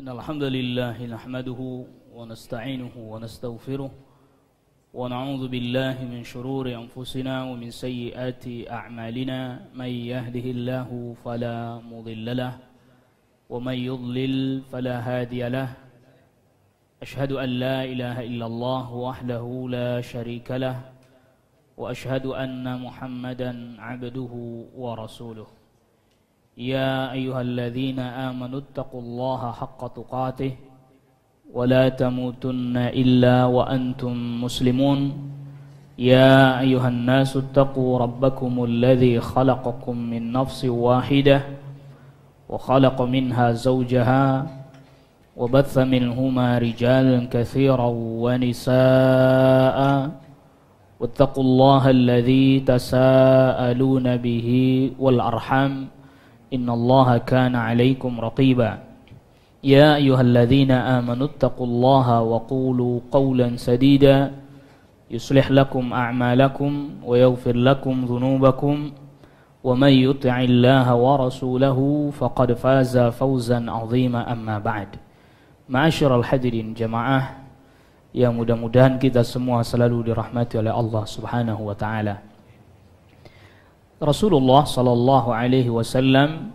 إن الحمد لله نحمده ونستعينه ونستغفره ونعوذ بالله من شرور أنفسنا ومن سيئات أعمالنا من يهده الله فلا مضل له ومن يضلل فلا هادي له أشهد أن لا إله إلا الله وحده لا شريك له وأشهد أن محمدا عبده ورسوله يا أيها الذين آمنوا اتقوا الله حق تقاته ولا تموتن إلا وأنتم مسلمون يا أيها الناس اتقوا ربكم الذي خلقكم من نفس واحدة وخلق منها زوجها وبث منهما رجالا كثيرا ونساء واتقوا الله الذي تساءلون به والأرحام إن الله كان عليكم رقيبا يا أيها الذين آمنوا اتقوا الله وقولوا قولا سديدا يصلح لكم أعمالكم ويغفر لكم ذنوبكم ومن يطع الله ورسوله فقد فاز فوزا عظيما أما بعد Ma'asyiral hadirin jamaah yang mudah-mudahan kita semua selalu dirahmati oleh Allah Subhanahu wa taala. Rasulullah sallallahu alaihi wasallam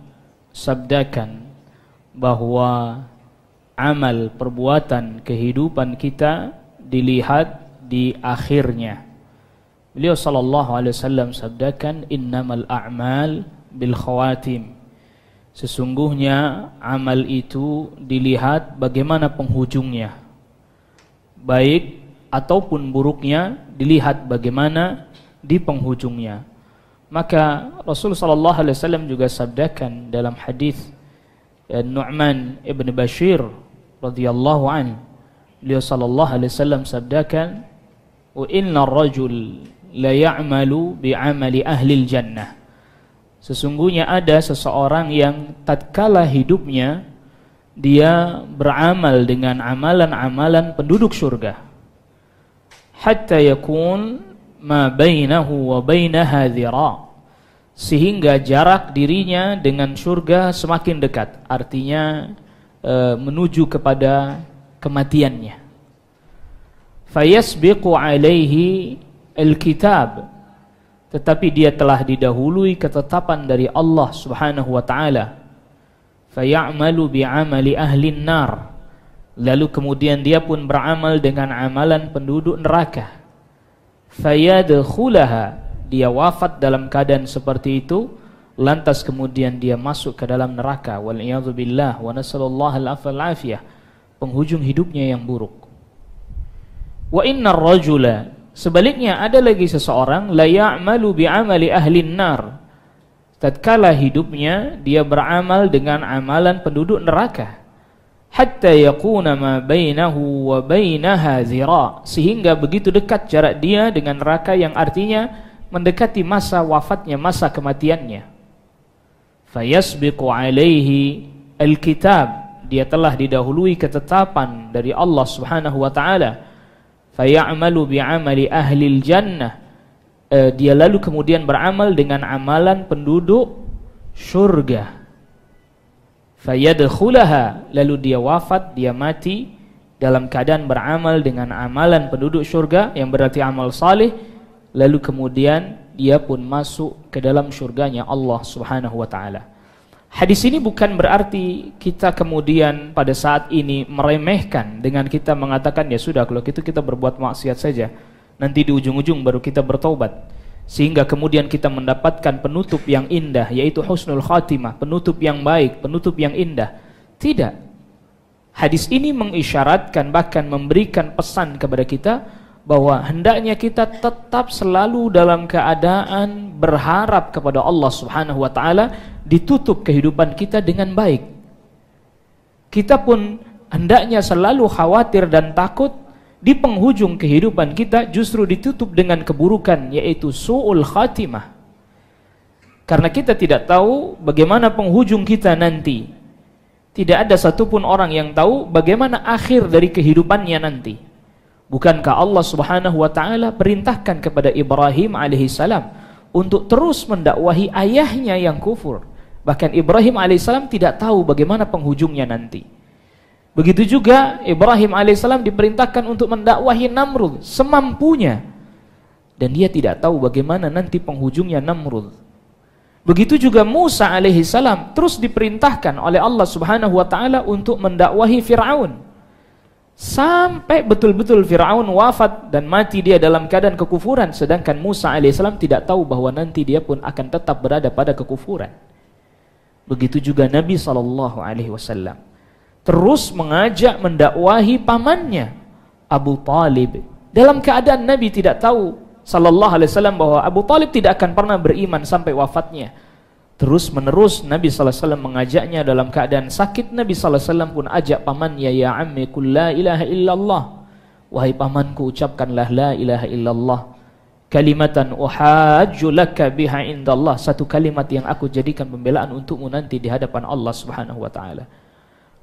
sabdakan bahwa amal perbuatan kehidupan kita dilihat di akhirnya. Beliau sallallahu alaihi wasallam sabdakan innamal a'mal bil khawatim. Sesungguhnya amal itu dilihat bagaimana penghujungnya. Baik ataupun buruknya dilihat bagaimana di penghujungnya. Maka Rasul sallallahu alaihi wasallam juga sabdakan dalam hadis Nu'man ibn Bashir radhiyallahu anhu. Beliau sallallahu alaihi wasallam sabdakan, "Wa innar rajul la ya'malu bi'amali ahli jannah." Sesungguhnya ada seseorang yang tatkala hidupnya dia beramal dengan amalan-amalan penduduk surga. Hatta yakun ma bainahu wa bainaha dhira. Sehingga jarak dirinya dengan surga semakin dekat. Artinya menuju kepada kematiannya. Fayasbiqu alaihi al-kitab. Tetapi dia telah didahului ketetapan dari Allah Subhanahu wa taala. Fayamalu bi'amali ahlin nar. Lalu kemudian dia pun beramal dengan amalan penduduk neraka. Fayadkhulaha. Dia wafat dalam keadaan seperti itu, lantas kemudian dia masuk ke dalam neraka. Wal iyadzu billah wa nasallallahu al-afwa wal afiyah. Penghujung hidupnya yang buruk. Wa innar rajula, sebaliknya ada lagi seseorang la ya'malu bi'amali ahlin nar. Tatkala hidupnya dia beramal dengan amalan penduduk neraka. Hatta yakuna ma bainahu wa bainaha dhira. Sehingga begitu dekat jarak dia dengan neraka yang artinya mendekati masa wafatnya, masa kematiannya. Fayasbiqu alaihi alkitab. Dia telah didahului ketetapan dari Allah Subhanahu wa taala. Fayamalu bi'amali ahlil jannah. Dia lalu kemudian beramal dengan amalan penduduk surga. Fayadkhulaha. Lalu dia wafat, dia mati dalam keadaan beramal dengan amalan penduduk surga, yang berarti amal salih. Lalu kemudian dia pun masuk ke dalam surganya Allah Subhanahu wa taala. Hadis ini bukan berarti kita kemudian pada saat ini meremehkan dengan kita mengatakan ya sudah kalau gitu kita berbuat maksiat saja. Nanti di ujung-ujung baru kita bertaubat. Sehingga kemudian kita mendapatkan penutup yang indah, yaitu husnul khatimah, penutup yang baik, penutup yang indah. Tidak. Hadis ini mengisyaratkan, bahkan memberikan pesan kepada kita bahwa hendaknya kita tetap selalu dalam keadaan berharap kepada Allah Subhanahu wa taala, ditutup kehidupan kita dengan baik. Kita pun hendaknya selalu khawatir dan takut di penghujung kehidupan kita justru ditutup dengan keburukan, yaitu su'ul khatimah. Karena kita tidak tahu bagaimana penghujung kita nanti. Tidak ada satupun orang yang tahu bagaimana akhir dari kehidupannya nanti. Bukankah Allah Subhanahu wa taala perintahkan kepada Ibrahim alaihissalam untuk terus mendakwahi ayahnya yang kufur? Bahkan Ibrahim alaihissalam tidak tahu bagaimana penghujungnya nanti. Begitu juga Ibrahim alaihissalam diperintahkan untuk mendakwahi Namrud semampunya, dan dia tidak tahu bagaimana nanti penghujungnya Namrud. Begitu juga Musa alaihissalam terus diperintahkan oleh Allah Subhanahu wa taala untuk mendakwahi Firaun, sampai betul-betul Firaun wafat dan mati dia dalam keadaan kekufuran, sedangkan Musa alaihissalam tidak tahu bahwa nanti dia pun akan tetap berada pada kekufuran. Begitu juga Nabi SAW terus mengajak mendakwahi pamannya Abu Talib, dalam keadaan Nabi tidak tahu SAW bahwa Abu Talib tidak akan pernah beriman sampai wafatnya. Terus menerus Nabi SAW mengajaknya dalam keadaan sakit. Nabi SAW pun ajak pamannya, ya ammi qul la ilaha illallah, wahai pamanku ucapkanlah la ilaha illallah, kalimatan uhajju laka biha indallah, satu kalimat yang aku jadikan pembelaan untukmu nanti di hadapan Allah Subhanahu wa taala.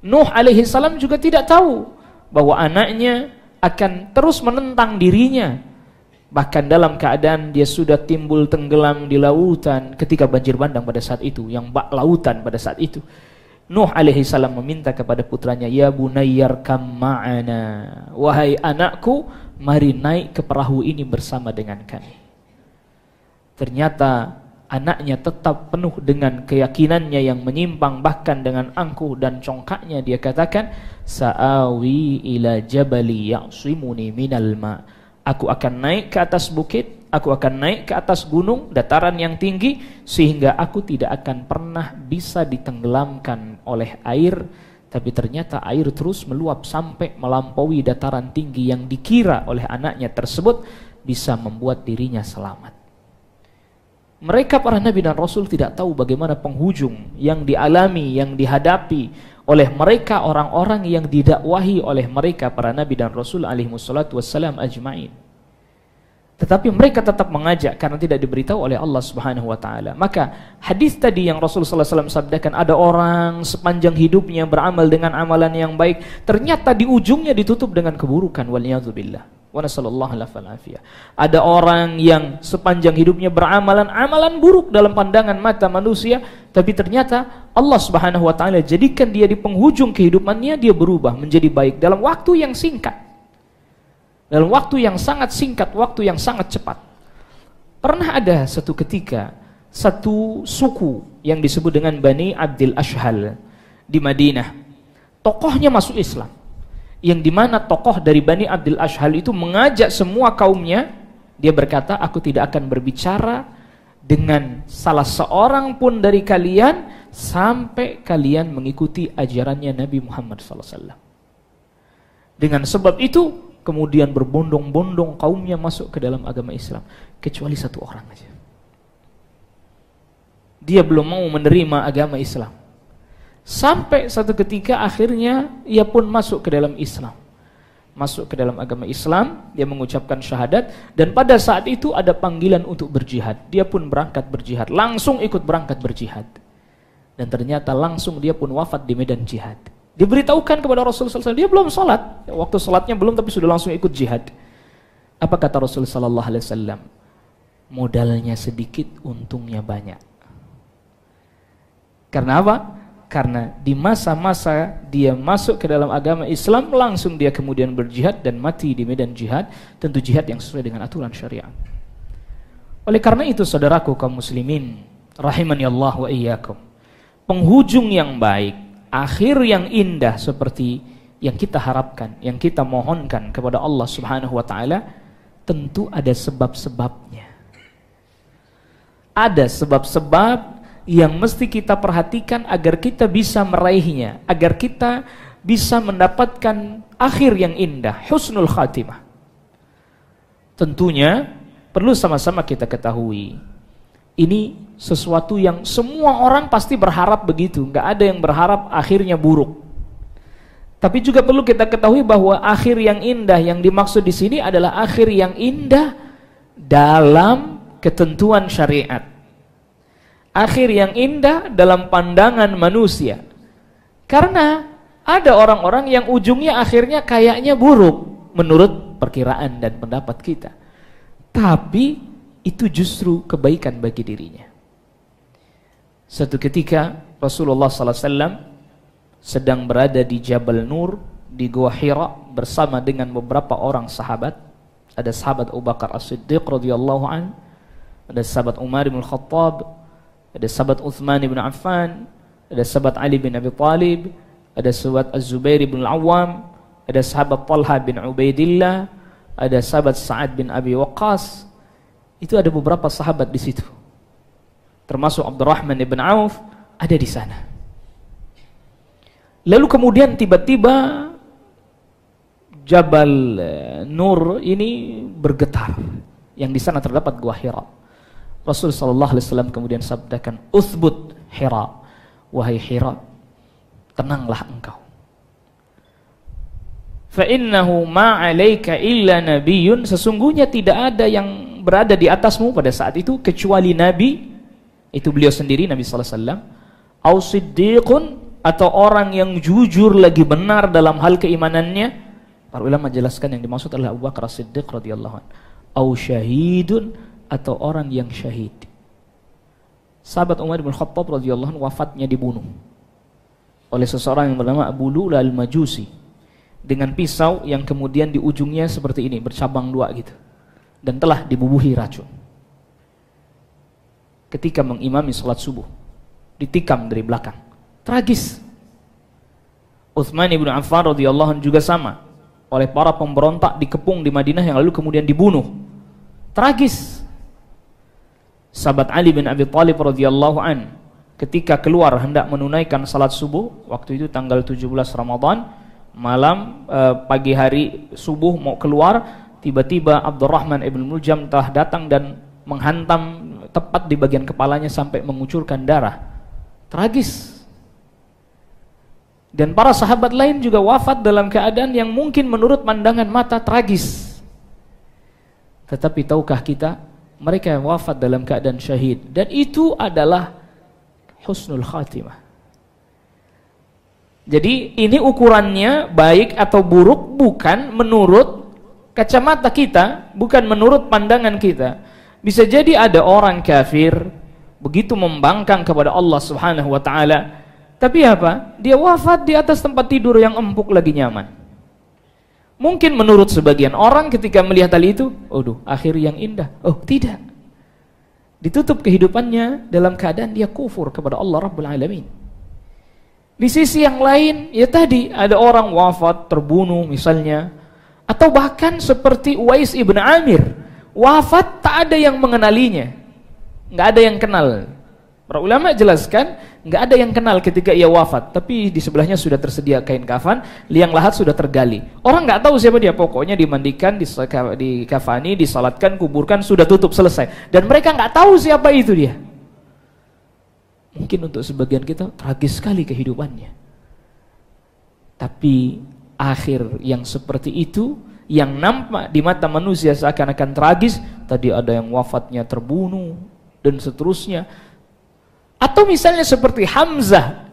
Nuh alaihi salam juga tidak tahu bahwa anaknya akan terus menentang dirinya, bahkan dalam keadaan dia sudah timbul tenggelam di lautan ketika banjir bandang pada saat itu, yang bak lautan pada saat itu. Nuh alaihi salam meminta kepada putranya, ya bunayyar kam ma'ana, wahai anakku, mari naik ke perahu ini bersama dengan kami. Ternyata anaknya tetap penuh dengan keyakinannya yang menyimpang, bahkan dengan angkuh dan congkaknya dia katakan, sa'awi ila jabali ya'simuni minal ma', aku akan naik ke atas bukit, aku akan naik ke atas gunung, dataran yang tinggi, sehingga aku tidak akan pernah bisa ditenggelamkan oleh air. Tapi ternyata air terus meluap sampai melampaui dataran tinggi yang dikira oleh anaknya tersebut bisa membuat dirinya selamat. Mereka para nabi dan rasul tidak tahu bagaimana penghujung yang dialami, yang dihadapi oleh mereka orang-orang yang didakwahi oleh mereka para nabi dan rasul alaihi wassalatu wassalam ajma'in. Tetapi mereka tetap mengajak karena tidak diberitahu oleh Allah Subhanahu wa taala. Maka hadis tadi yang Rasul sallallahu alaihi wasallam sabdakan, ada orang sepanjang hidupnya beramal dengan amalan yang baik, ternyata di ujungnya ditutup dengan keburukan, waliyadzubillah. Wa nasallallahu alaihi. Ada orang yang sepanjang hidupnya amalan buruk dalam pandangan mata manusia, tapi ternyata Allah Subhanahu wa taala jadikan dia di penghujung kehidupannya dia berubah menjadi baik dalam waktu yang singkat. Dalam waktu yang sangat singkat, waktu yang sangat cepat. Pernah ada satu ketika satu suku yang disebut dengan Bani Abdil Ashhal di Madinah. Tokohnya masuk Islam, yang dimana tokoh dari Bani Abdil Ashhal itu mengajak semua kaumnya. Dia berkata, aku tidak akan berbicara dengan salah seorang pun dari kalian sampai kalian mengikuti ajarannya Nabi Muhammad SAW. Dengan sebab itu kemudian berbondong-bondong kaumnya masuk ke dalam agama Islam, kecuali satu orang aja. Dia belum mau menerima agama Islam. Sampai satu ketika akhirnya ia pun masuk ke dalam Islam. Masuk ke dalam agama Islam, dia mengucapkan syahadat, dan pada saat itu ada panggilan untuk berjihad. Dia pun berangkat berjihad, langsung ikut berangkat berjihad. Dan ternyata langsung dia pun wafat di medan jihad. Diberitahukan kepada Rasulullah SAW, dia belum sholat, waktu sholatnya belum, tapi sudah langsung ikut jihad. Apa kata Rasulullah SAW? Modalnya sedikit, untungnya banyak. Karena apa? Karena di masa-masa dia masuk ke dalam agama Islam, langsung dia kemudian berjihad dan mati di medan jihad, tentu jihad yang sesuai dengan aturan syariat. Oleh karena itu saudaraku kaum muslimin, rahimani Allah wa iyyakum, penghujung yang baik, akhir yang indah seperti yang kita harapkan, yang kita mohonkan kepada Allah Subhanahu wa taala, tentu ada sebab-sebabnya. Ada sebab-sebab yang mesti kita perhatikan agar kita bisa meraihnya, agar kita bisa mendapatkan akhir yang indah, husnul khatimah. Tentunya perlu sama-sama kita ketahui, ini sesuatu yang semua orang pasti berharap begitu, nggak ada yang berharap akhirnya buruk. Tapi juga perlu kita ketahui bahwa akhir yang indah yang dimaksud di sini adalah akhir yang indah dalam ketentuan syariat. Akhir yang indah dalam pandangan manusia. Karena ada orang-orang yang ujungnya akhirnya kayaknya buruk menurut perkiraan dan pendapat kita. Tapi itu justru kebaikan bagi dirinya. Suatu ketika Rasulullah SAW sedang berada di Jabal Nur di Gua Hira bersama dengan beberapa orang sahabat. Ada sahabat Abu Bakar As-Siddiq radhiyallahu an, ada sahabat Umar bin Khattab, ada sahabat Uthman bin Affan, ada sahabat Ali bin Abi Thalib, ada sahabat Az-Zubair bin Al-Awwam, ada sahabat Talha bin Ubaidillah, ada sahabat Sa'ad bin Abi Waqqas. Itu ada beberapa sahabat di situ. Termasuk Abdurrahman bin Auf ada di sana. Lalu kemudian tiba-tiba Jabal Nur ini bergetar. Yang di sana terdapat Gua Hira. Rasul sallallahu alaihi wasallam kemudian sabdakan, "Uthbut Hira, wahai Hira, tenanglah engkau. Fa innahu ma 'alaika illa nabiyyun, sesungguhnya tidak ada yang berada di atasmu pada saat itu kecuali nabi." Itu beliau sendiri, Nabi sallallahu alaihi wasallam. "Au siddiqun," atau orang yang jujur lagi benar dalam hal keimanannya. Para ulama jelaskan yang dimaksud adalah Abu Bakar As-Siddiq radhiyallahu anhu. "Au syahidun," atau orang yang syahid. Sahabat Umar bin Khattab radhiyallahu anhu wafatnya dibunuh oleh seseorang yang bernama Abu Lu'la Al-Majusi dengan pisau yang kemudian di ujungnya seperti ini, bercabang dua gitu, dan telah dibubuhi racun. Ketika mengimami salat subuh, ditikam dari belakang. Tragis. Uthman ibn Affan radhiyallahu anhu juga sama, oleh para pemberontak dikepung di Madinah yang lalu kemudian dibunuh. Tragis. Sahabat Ali bin Abi Thalib radhiyallahu an ketika keluar hendak menunaikan salat subuh, waktu itu tanggal 17 Ramadan, malam pagi hari subuh mau keluar, tiba-tiba Abdurrahman ibn Muljam telah datang dan menghantam tepat di bagian kepalanya sampai mengucurkan darah. Tragis. Dan para sahabat lain juga wafat dalam keadaan yang mungkin menurut pandangan mata tragis. Tetapi tahukah kita, mereka yang wafat dalam keadaan syahid, dan itu adalah husnul khatimah. Jadi ini ukurannya baik atau buruk bukan menurut kacamata kita, bukan menurut pandangan kita. Bisa jadi ada orang kafir begitu membangkang kepada Allah Subhanahu wa taala, tapi apa? Dia wafat di atas tempat tidur yang empuk lagi nyaman. Mungkin menurut sebagian orang ketika melihat hal itu, aduh, akhir yang indah. Oh, tidak. Ditutup kehidupannya dalam keadaan dia kufur kepada Allah Rabbul Alamin. Di sisi yang lain, ya tadi ada orang wafat, terbunuh misalnya, atau bahkan seperti Uwais ibn Amir, wafat tak ada yang mengenalinya, nggak ada yang kenal. Para ulama jelaskan, nggak ada yang kenal ketika ia wafat, tapi di sebelahnya sudah tersedia kain kafan, liang lahat sudah tergali. Orang nggak tahu siapa dia, pokoknya dimandikan, dikafani, disalatkan, kuburkan, sudah tutup, selesai. Dan mereka nggak tahu siapa itu dia. Mungkin untuk sebagian kita tragis sekali kehidupannya. Tapi akhir yang seperti itu, yang nampak di mata manusia seakan-akan tragis, tadi ada yang wafatnya terbunuh, dan seterusnya. Atau misalnya seperti Hamzah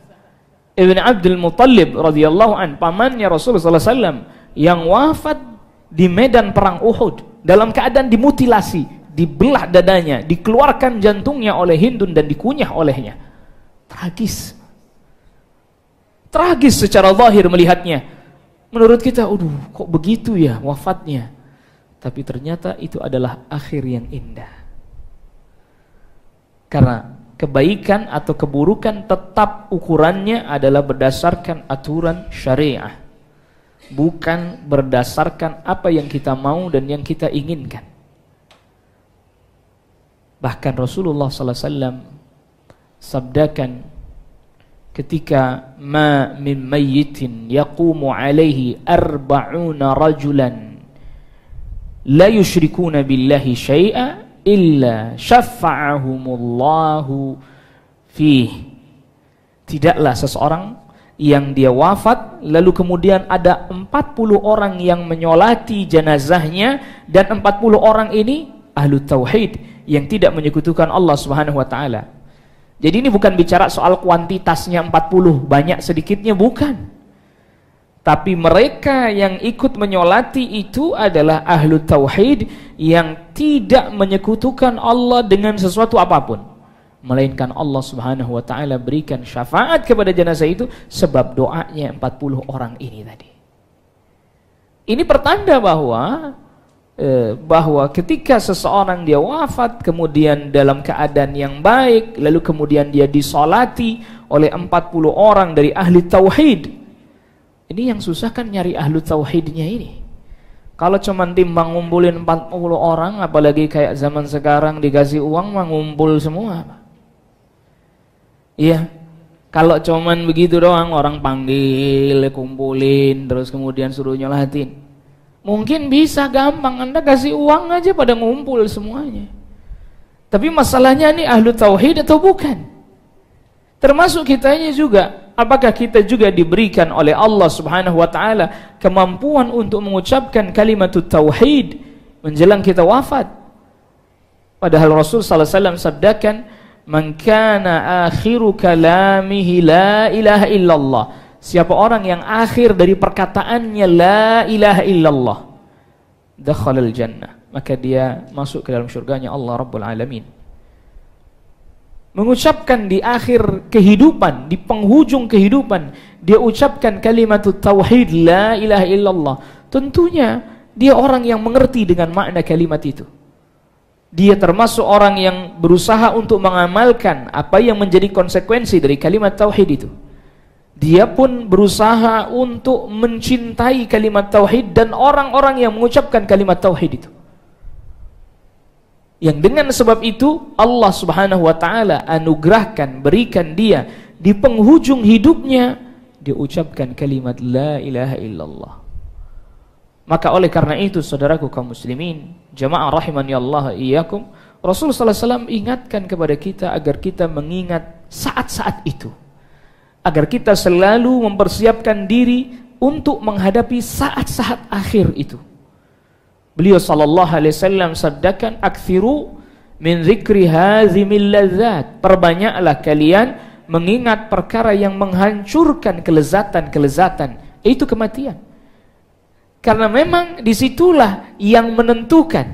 ibn Abdul Muttalib radhiyallahu an, pamannya Rasulullah sallallahu alaihi wasallam, yang wafat di medan perang Uhud dalam keadaan dimutilasi, dibelah dadanya, dikeluarkan jantungnya oleh Hindun dan dikunyah olehnya. Tragis. Tragis secara zahir melihatnya. Menurut kita, aduh, kok begitu ya wafatnya. Tapi ternyata itu adalah akhir yang indah. Karena kebaikan atau keburukan tetap ukurannya adalah berdasarkan aturan syariah, bukan berdasarkan apa yang kita mau dan yang kita inginkan. Bahkan Rasulullah sallallahu alaihi wasallam sabdakan ketika ma min mayyitin yaqumu alaihi 40 rajulan la yusyrikuna billahi syai'a illa syafa'ahumullahu fih. Tidaklah seseorang yang dia wafat lalu kemudian ada 40 orang yang menyolati jenazahnya, dan 40 orang ini ahlu tauhid yang tidak menyekutukan Allah Subhanahu wa taala. Jadi ini bukan bicara soal kuantitasnya 40, banyak sedikitnya, bukan. Tapi mereka yang ikut menyolati itu adalah ahlu tauhid yang tidak menyekutukan Allah dengan sesuatu apapun. melainkan Allah Subhanahu wa taala berikan syafaat kepada jenazah itu sebab doanya 40 orang ini tadi. Ini pertanda bahwa ketika seseorang dia wafat kemudian dalam keadaan yang baik, lalu kemudian dia disolati oleh 40 orang dari ahli tauhid. Ini yang susah kan nyari ahli tauhidnya ini. Kalau cuma timbang ngumpulin 40 orang, apalagi kayak zaman sekarang dikasih uang mah ngumpul semua. Iya. Kalau cuman begitu doang, orang panggil, kumpulin, terus kemudian suruh nyolatin. Mungkin bisa gampang, Anda kasih uang aja pada ngumpul semuanya. Tapi masalahnya ini ahlu tauhid atau bukan? Termasuk kitanya juga, apakah kita juga diberikan oleh Allah Subhanahu wa taala kemampuan untuk mengucapkan kalimat tauhid menjelang kita wafat? Padahal Rasul sallallahu alaihi wasallam sabdakan, "Man kana akhiru kalamihi la ilaha illallah." Siapa orang yang akhir dari perkataannya la ilaha illallah, dakhalal jannah, maka dia masuk ke dalam surganya Allah Rabbul Alamin. Mengucapkan di akhir kehidupan, di penghujung kehidupan, dia ucapkan kalimat tauhid la ilaha illallah. Tentunya dia orang yang mengerti dengan makna kalimat itu. Dia termasuk orang yang berusaha untuk mengamalkan apa yang menjadi konsekuensi dari kalimat tauhid itu. Dia pun berusaha untuk mencintai kalimat tauhid dan orang-orang yang mengucapkan kalimat tauhid itu. Yang dengan sebab itu Allah Subhanahu wa taala anugerahkan, berikan dia di penghujung hidupnya dia ucapkan kalimat la ilaha illallah. Maka oleh karena itu saudaraku kaum muslimin, jamaah rahimani Allah iyyakum, Rasul sallallahu alaihi wasallam ingatkan kepada kita agar kita mengingat saat-saat itu. Agar kita selalu mempersiapkan diri untuk menghadapi saat-saat akhir itu. Beliau sallallahu alaihi wasallam sabdakan, "Aktsiru min dzikri hazimil ladzat." Perbanyaklah kalian mengingat perkara yang menghancurkan kelezatan-kelezatan, itu kematian. Karena memang disitulah yang menentukan.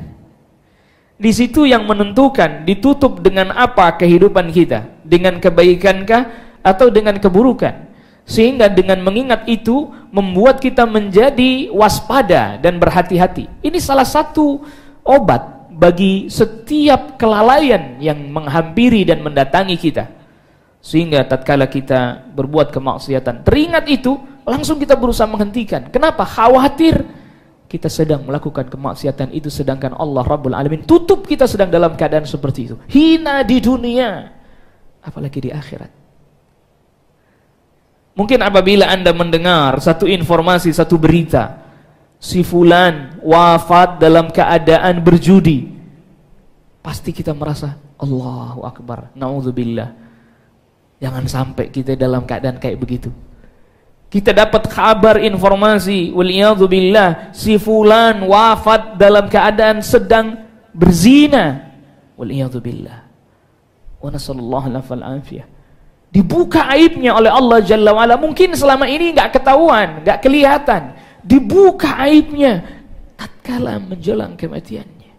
Di situ yang menentukan ditutup dengan apa kehidupan kita, dengan kebaikankah atau dengan keburukan. Sehingga dengan mengingat itu membuat kita menjadi waspada dan berhati-hati. Ini salah satu obat bagi setiap kelalaian yang menghampiri dan mendatangi kita. Sehingga tatkala kita berbuat kemaksiatan, teringat itu, langsung kita berusaha menghentikan. Kenapa? Khawatir kita sedang melakukan kemaksiatan itu sedangkan Allah Rabbul Alamin tutup kita sedang dalam keadaan seperti itu. Hina di dunia, apalagi di akhirat. Mungkin apabila Anda mendengar satu informasi, satu berita, si fulan wafat dalam keadaan berjudi, pasti kita merasa Allahu Akbar, na'udzubillah. Jangan sampai kita dalam keadaan kayak begitu. Kita dapat kabar informasi, waliyadzubillah, si fulan wafat dalam keadaan sedang berzina, waliyadzubillah, wa nasallallahu al-afiyah. Dibuka aibnya oleh Allah Jalla wa'ala. Mungkin selama ini nggak ketahuan, nggak kelihatan. Dibuka aibnya tatkala menjelang kematiannya.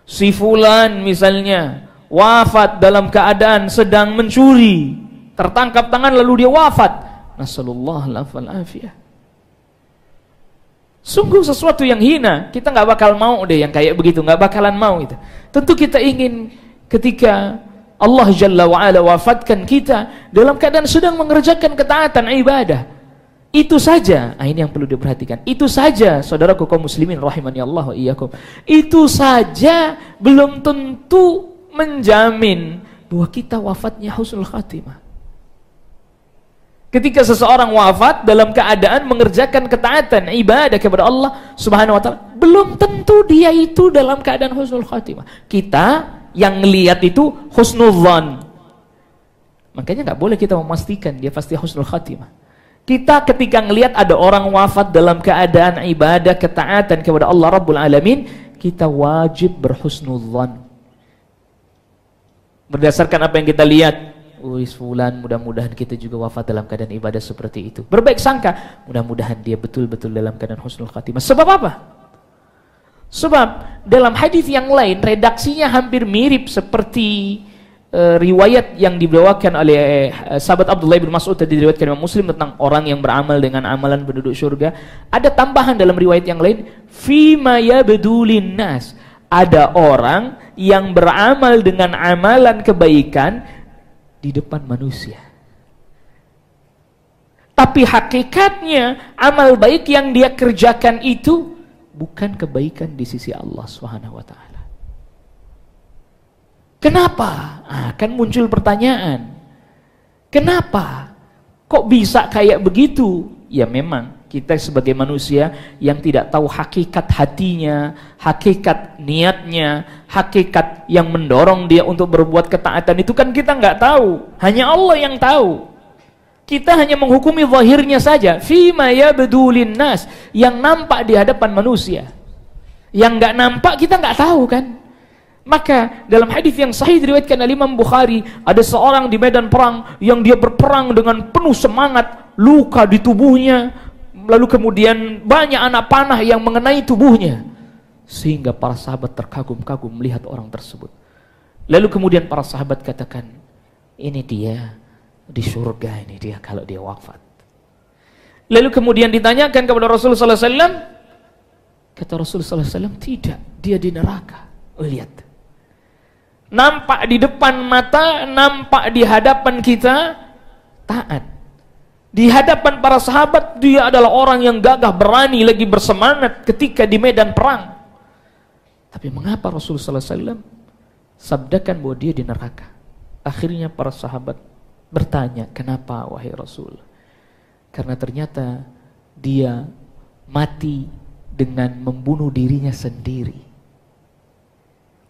Si fulan misalnya wafat dalam keadaan sedang mencuri, tertangkap tangan lalu dia wafat. Nasallallahu al-afiyah. Sungguh sesuatu yang hina. Kita nggak bakal mau deh yang kayak begitu, nggak bakalan mau itu. Tentu kita ingin ketika Allah Jalla wa'ala wafatkan kita dalam keadaan sedang mengerjakan ketaatan ibadah. Itu saja, ini yang perlu diperhatikan. Itu saja, saudaraku kaum muslimin rahimani Allah wa iyyakum. Itu saja belum tentu menjamin bahwa kita wafatnya husnul khatimah. Ketika seseorang wafat dalam keadaan mengerjakan ketaatan ibadah kepada Allah Subhanahu wa taala, belum tentu dia itu dalam keadaan husnul khatimah. Kita yang ngelihat itu husnudzan. Makanya nggak boleh kita memastikan dia pasti husnul khatimah. Kita ketika ngelihat ada orang wafat dalam keadaan ibadah ketaatan kepada Allah Rabbul Alamin, kita wajib berhusnudzan. Berdasarkan apa yang kita lihat, fulan mudah-mudahan kita juga wafat dalam keadaan ibadah seperti itu. Berbaik sangka, mudah-mudahan dia betul-betul dalam keadaan husnul khatimah. Sebab apa? Sebab dalam hadis yang lain redaksinya hampir mirip seperti riwayat yang dibawakan oleh sahabat Abdullah bin Mas'ud tadi diriwayatkan Imam Muslim tentang orang yang beramal dengan amalan penduduk surga. Ada tambahan dalam riwayat yang lain, fima yabdulin nas. Ada orang yang beramal dengan amalan kebaikan di depan manusia. Tapi hakikatnya amal baik yang dia kerjakan itu bukan kebaikan di sisi Allah Subhanahu wa taala. Kenapa? Kan muncul pertanyaan. Kenapa? Kok bisa kayak begitu? Ya memang kita sebagai manusia yang tidak tahu hakikat hatinya, hakikat niatnya, hakikat yang mendorong dia untuk berbuat ketaatan itu kan kita nggak tahu. Hanya Allah yang tahu. Kita hanya menghukumi zahirnya saja. Fima yabdulin nas, yang nampak di hadapan manusia. Yang nggak nampak kita nggak tahu kan. Maka dalam hadis yang sahih diriwayatkan oleh Imam Bukhari, ada seorang di medan perang yang dia berperang dengan penuh semangat, luka di tubuhnya, lalu kemudian banyak anak panah yang mengenai tubuhnya, sehingga para sahabat terkagum-kagum melihat orang tersebut. Lalu kemudian para sahabat katakan, ini dia di surga, ini dia kalau dia wafat. Lalu kemudian ditanyakan kepada Rasulullah SAW, kata Rasulullah SAW, tidak, dia di neraka. Oh, lihat. Nampak di depan mata, nampak di hadapan kita, taat. Di hadapan para sahabat, dia adalah orang yang gagah, berani, lagi bersemangat ketika di medan perang. Tapi mengapa Rasulullah SAW sabdakan bahwa dia di neraka? Akhirnya para sahabat bertanya, kenapa wahai Rasul? Karena ternyata dia mati dengan membunuh dirinya sendiri.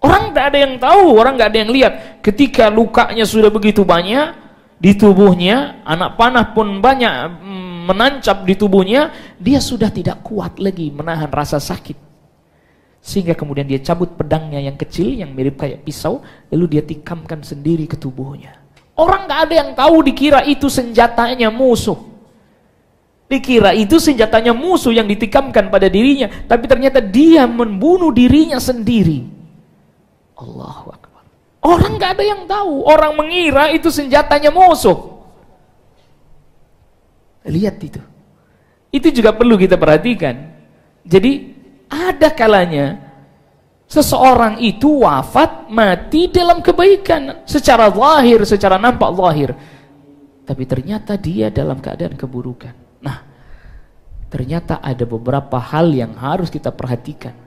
Orang tidak ada yang tahu, orang tidak ada yang lihat. Ketika lukanya sudah begitu banyak di tubuhnya, anak panah pun banyak menancap di tubuhnya, dia sudah tidak kuat lagi menahan rasa sakit. Sehingga kemudian dia cabut pedangnya yang kecil, yang mirip kayak pisau, lalu dia tikamkan sendiri ke tubuhnya. Orang tidak ada yang tahu, dikira itu senjatanya musuh. Dikira itu senjatanya musuh yang ditikamkan pada dirinya, tapi ternyata dia membunuh dirinya sendiri. Allahu Akbar. Orang gak ada yang tahu. Orang mengira itu senjatanya musuh. Lihat itu. Itu juga perlu kita perhatikan. Jadi ada kalanya seseorang itu wafat, mati dalam kebaikan, secara zahir, secara nampak zahir. Tapi ternyata dia dalam keadaan keburukan. Nah, ternyata ada beberapa hal yang harus kita perhatikan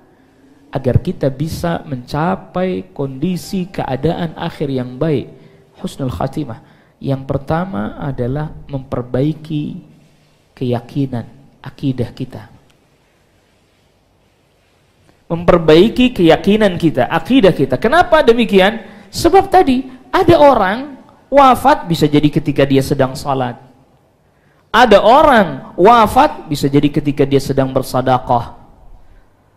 agar kita bisa mencapai kondisi keadaan akhir yang baik, husnul khatimah. Yang pertama adalah memperbaiki keyakinan, akidah kita. Memperbaiki keyakinan kita, akidah kita. Kenapa demikian? Sebab tadi ada orang wafat bisa jadi ketika dia sedang salat. Ada orang wafat bisa jadi ketika dia sedang bersedekah.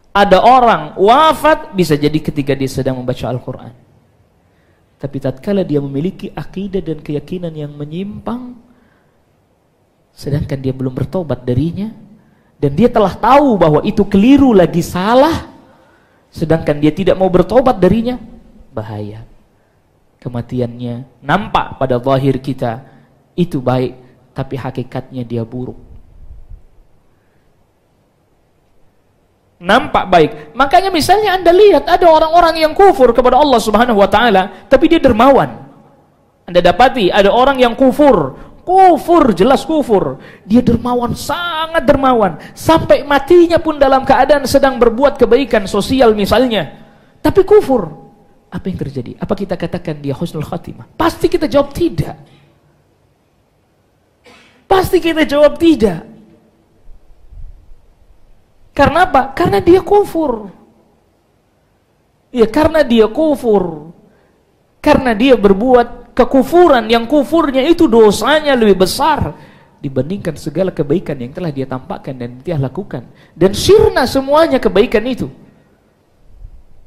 Ada orang wafat bisa jadi ketika dia sedang membaca Al-Quran. Tapi tatkala dia memiliki akidah dan keyakinan yang menyimpang, sedangkan dia belum bertobat darinya, dan dia telah tahu bahwa itu keliru lagi salah, sedangkan dia tidak mau bertobat darinya, bahaya. Kematiannya nampak pada zahir kita itu baik, tapi hakikatnya dia buruk. Nampak baik. Makanya misalnya Anda lihat ada orang-orang yang kufur kepada Allah Subhanahu wa taala, tapi dia dermawan. Anda dapati ada orang yang kufur, jelas kufur. Dia dermawan, sangat dermawan, sampai matinya pun dalam keadaan sedang berbuat kebaikan sosial misalnya, tapi kufur. Apa yang terjadi? Apa kita katakan dia husnul khatimah? Pasti kita jawab tidak. Pasti kita jawab tidak. Karena apa? Karena dia kufur. Ya, karena dia kufur. Karena dia berbuat kekufuran, yang kufurnya itu dosanya lebih besar dibandingkan segala kebaikan yang telah dia tampakkan dan dia lakukan. Dan sirna semuanya kebaikan itu.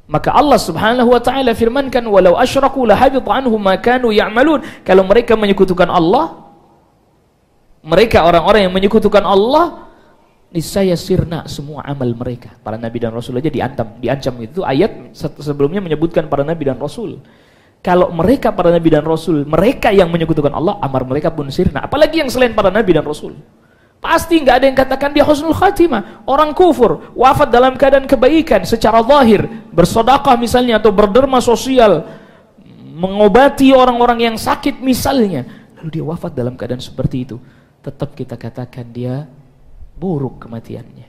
Maka Allah Subhanahu wa taala firmankan, "Walau asyraku lahabita anhum ma kanu ya'malun." Kalau mereka menyekutukan Allah, mereka orang-orang yang menyekutukan Allah, niscaya sirna semua amal mereka. Para nabi dan rasul aja diancam itu. Ayat sebelumnya menyebutkan para nabi dan rasul. Kalau mereka para nabi dan rasul, mereka yang menyekutukan Allah, amar mereka pun sirna. Apalagi yang selain para nabi dan rasul. Pasti nggak ada yang katakan dia husnul khatimah. Orang kufur, wafat dalam keadaan kebaikan secara zahir, bersedekah misalnya atau berderma sosial, mengobati orang-orang yang sakit misalnya, lalu dia wafat dalam keadaan seperti itu, tetap kita katakan dia buruk kematiannya.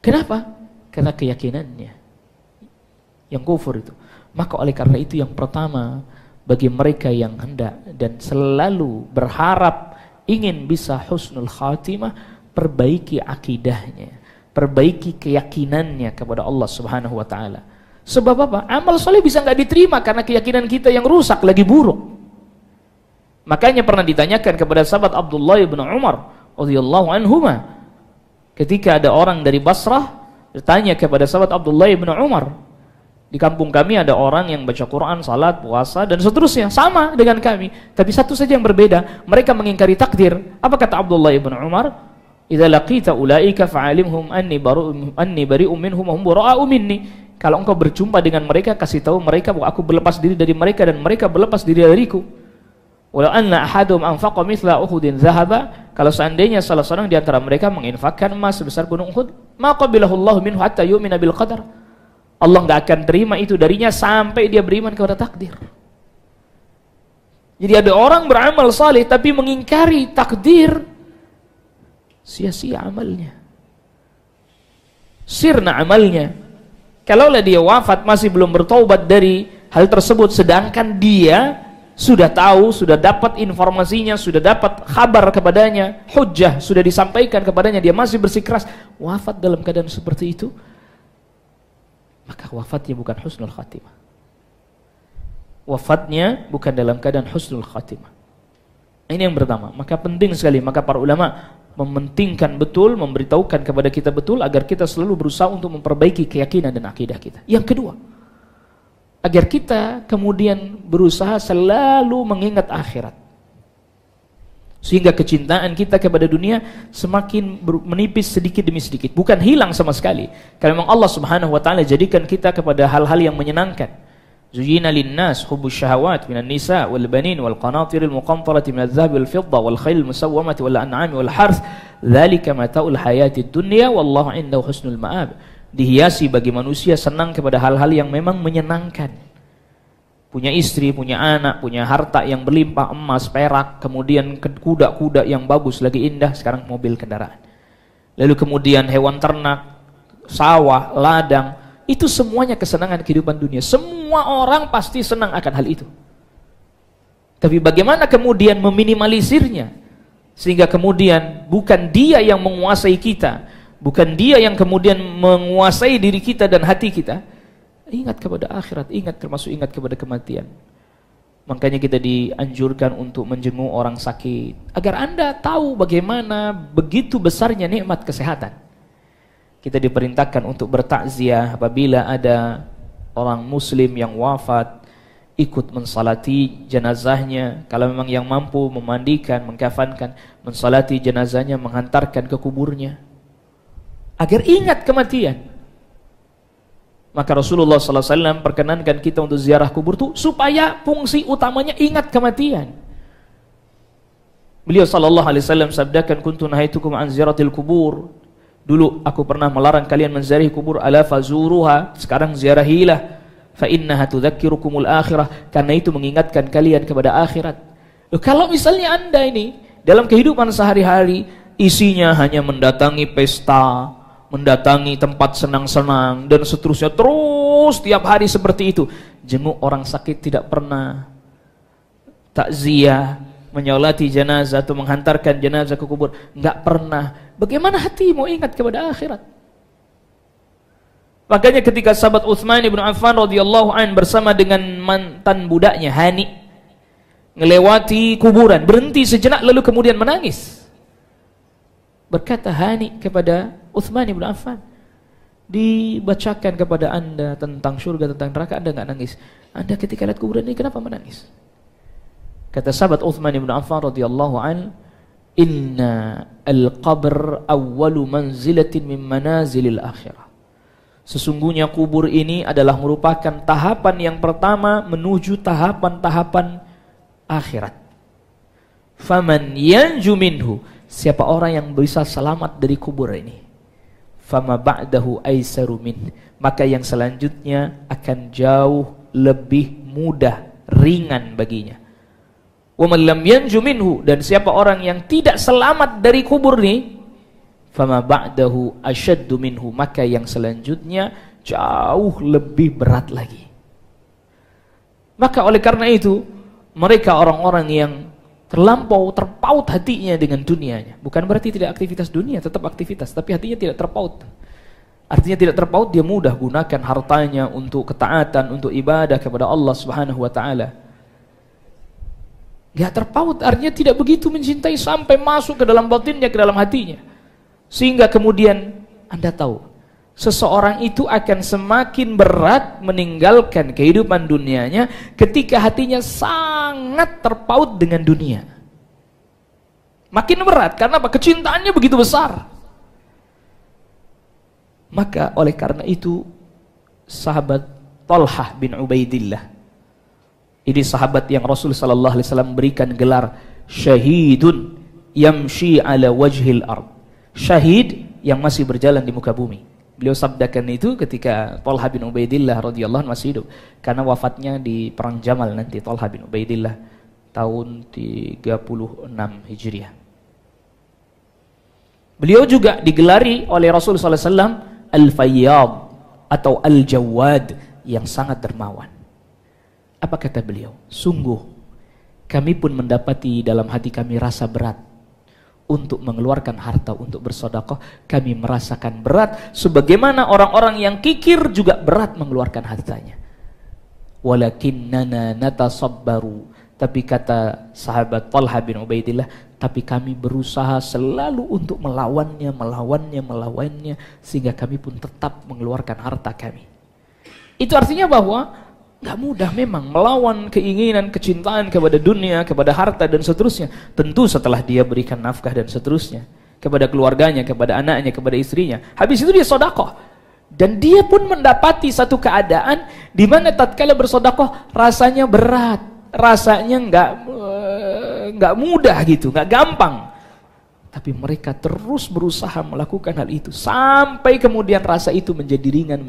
Kenapa? Karena keyakinannya yang kufur itu. Maka oleh karena itu yang pertama, bagi mereka yang hendak dan selalu berharap ingin bisa husnul khatimah, perbaiki akidahnya, perbaiki keyakinannya kepada Allah Subhanahu wa taala. Sebab apa? Amal soleh bisa nggak diterima karena keyakinan kita yang rusak, lagi buruk. Makanya pernah ditanyakan kepada sahabat Abdullah bin Umar radhiyallahu anhuma, ketika ada orang dari Basrah bertanya kepada sahabat Abdullah bin Umar, di kampung kami ada orang yang baca Quran, salat, puasa, dan seterusnya, sama dengan kami. Tapi satu saja yang berbeda, mereka mengingkari takdir. Apa kata Abdullah ibn Umar? Idza laqita ulaika fa'alimhum anni bari'um minhum wa hum bara'u minni. Kalau engkau berjumpa dengan mereka, kasih tahu mereka bahwa aku berlepas diri dari mereka dan mereka berlepas diri dariku. Walau anna ahadum anfaqa mithla Uhudin dhahaba, kalau seandainya salah seorang di antara mereka menginfakkan emas sebesar gunung Uhud, ma qabilahu Allah minhu hatta yu'mina bil qadar. Allah nggak akan terima itu darinya sampai dia beriman kepada takdir. Jadi ada orang beramal saleh tapi mengingkari takdir, sia-sia amalnya, sirna amalnya. Kalaulah dia wafat masih belum bertaubat dari hal tersebut, sedangkan dia sudah tahu, sudah dapat informasinya, sudah dapat kabar kepadanya, hujjah sudah disampaikan kepadanya, dia masih bersikeras, wafat dalam keadaan seperti itu, maka wafatnya bukan husnul khatimah. Wafatnya bukan dalam keadaan husnul khatimah. Ini yang pertama. Maka penting sekali, maka para ulama mementingkan betul, memberitahukan kepada kita betul agar kita selalu berusaha untuk memperbaiki keyakinan dan akidah kita. Yang kedua, agar kita kemudian berusaha selalu mengingat akhirat, sehingga kecintaan kita kepada dunia semakin menipis sedikit demi sedikit, bukan hilang sama sekali. Karena memang Allah Subhanahu wa taala jadikan kita kepada hal-hal yang menyenangkan. Zuyyina lin-nas hubbus syahawat minan nisa wal banin wal qanatiril muqantarati minadh dhahabi wal fidda wal khailil musawwamati wal an'ami wal harth, dzalika mata'ul hayatid dunya wallahu 'indahu husnul ma'ab. Dihiasi bagi manusia senang kepada hal-hal yang memang menyenangkan. Punya istri, punya anak, punya harta yang berlimpah, emas, perak, kemudian kuda-kuda yang bagus, lagi indah, sekarang mobil kendaraan. Lalu kemudian hewan ternak, sawah, ladang, itu semuanya kesenangan kehidupan dunia. Semua orang pasti senang akan hal itu. Tapi bagaimana kemudian meminimalisirnya, sehingga kemudian bukan dia yang menguasai kita, bukan dia yang kemudian menguasai diri kita dan hati kita. Ingat kepada akhirat, termasuk ingat kepada kematian. Makanya kita dianjurkan untuk menjenguk orang sakit, agar Anda tahu bagaimana begitu besarnya nikmat kesehatan. Kita diperintahkan untuk bertakziah apabila ada orang muslim yang wafat, ikut mensalati jenazahnya. Kalau memang yang mampu memandikan, mengkafankan, mensalati jenazahnya, menghantarkan ke kuburnya, agar ingat kematian. Maka Rasulullah SAW perkenankan kita untuk ziarah kubur itu supaya fungsi utamanya ingat kematian. Beliau SAW sabdakan, kuntu nahaitukum an ziyaratil kubur. Dulu aku pernah melarang kalian menziarahi kubur, ala fazuruha, sekarang ziarahilah, fa innaha tudzakirukumul akhirah, karena itu mengingatkan kalian kepada akhirat. Kalau misalnya Anda ini dalam kehidupan sehari-hari isinya hanya mendatangi pesta, mendatangi tempat senang-senang dan seterusnya, terus tiap hari seperti itu, jenguk orang sakit tidak pernah, takziah, menyolati jenazah atau menghantarkan jenazah ke kubur nggak pernah, bagaimana hati mau ingat kepada akhirat? Makanya ketika sahabat Utsman bin Affan radhiyallahu an bersama dengan mantan budaknya Hani ngelewati kuburan, berhenti sejenak lalu kemudian menangis. Berkata Hani kepada Utsman bin Affan, dibacakan kepada Anda tentang surga, tentang neraka, Anda enggak nangis. Anda ketika lihat kuburan ini kenapa menangis? Kata sahabat Utsman bin Affan radhiyallahu an, Inna al-qabr awwalu manzilatin min manazilil akhirah. Sesungguhnya kubur ini adalah merupakan tahapan yang pertama menuju tahapan-tahapan akhirat. Faman yanju minhu, siapa orang yang bisa selamat dari kubur ini, fama ba'dahu aisaru min, maka yang selanjutnya akan jauh lebih mudah, ringan baginya. Wa man lam yanju minhu, dan siapa orang yang tidak selamat dari kubur ini, fama ba'dahu asyaddu minhu, maka yang selanjutnya jauh lebih berat lagi. Maka oleh karena itu, mereka orang-orang yang terlampau terpaut hatinya dengan dunianya, bukan berarti tidak aktivitas dunia, tetap aktivitas, tapi hatinya tidak terpaut. Artinya tidak terpaut, dia mudah gunakan hartanya untuk ketaatan, untuk ibadah kepada Allah Subhanahu wa taala. Gak terpaut artinya tidak begitu mencintai sampai masuk ke dalam batinnya, ke dalam hatinya. Sehingga kemudian Anda tahu, seseorang itu akan semakin berat meninggalkan kehidupan dunianya ketika hatinya sangat terpaut dengan dunia. Makin berat, karena apa? Kecintaannya begitu besar. Maka oleh karena itu, sahabat Talhah bin Ubaidillah, ini sahabat yang Rasul sallallahu alaihi wasallam berikan gelar syahidun yamshi ala wajhil ard, syahid yang masih berjalan di muka bumi. Beliau sabdakan itu ketika Talha bin Ubaidillah radhiyallahu anhu masih hidup, karena wafatnya di perang Jamal nanti. Talha bin Ubaidillah tahun 36 Hijriah. Beliau juga digelari oleh Rasul sallallahu alaihi wasallam Al-Fayyad atau Al-Jawad, yang sangat dermawan. Apa kata beliau? Sungguh kami pun mendapati dalam hati kami rasa berat untuk mengeluarkan harta untuk bersedekah. Kami merasakan berat sebagaimana orang-orang yang kikir juga berat mengeluarkan hartanya. Walakinnana natasabbaru, tapi kata sahabat Talha bin Ubaidillah, tapi kami berusaha selalu untuk melawannya sehingga kami pun tetap mengeluarkan harta kami. Itu artinya bahwa gak mudah memang melawan keinginan, kecintaan kepada dunia, kepada harta dan seterusnya. Tentu setelah dia berikan nafkah dan seterusnya kepada keluarganya, kepada anaknya, kepada istrinya. Habis itu dia sedekah. Dan dia pun mendapati satu keadaan di mana tatkala bersedekah rasanya berat, rasanya nggak mudah gitu, nggak gampang. Tapi mereka terus berusaha melakukan hal itu sampai kemudian rasa itu menjadi ringan.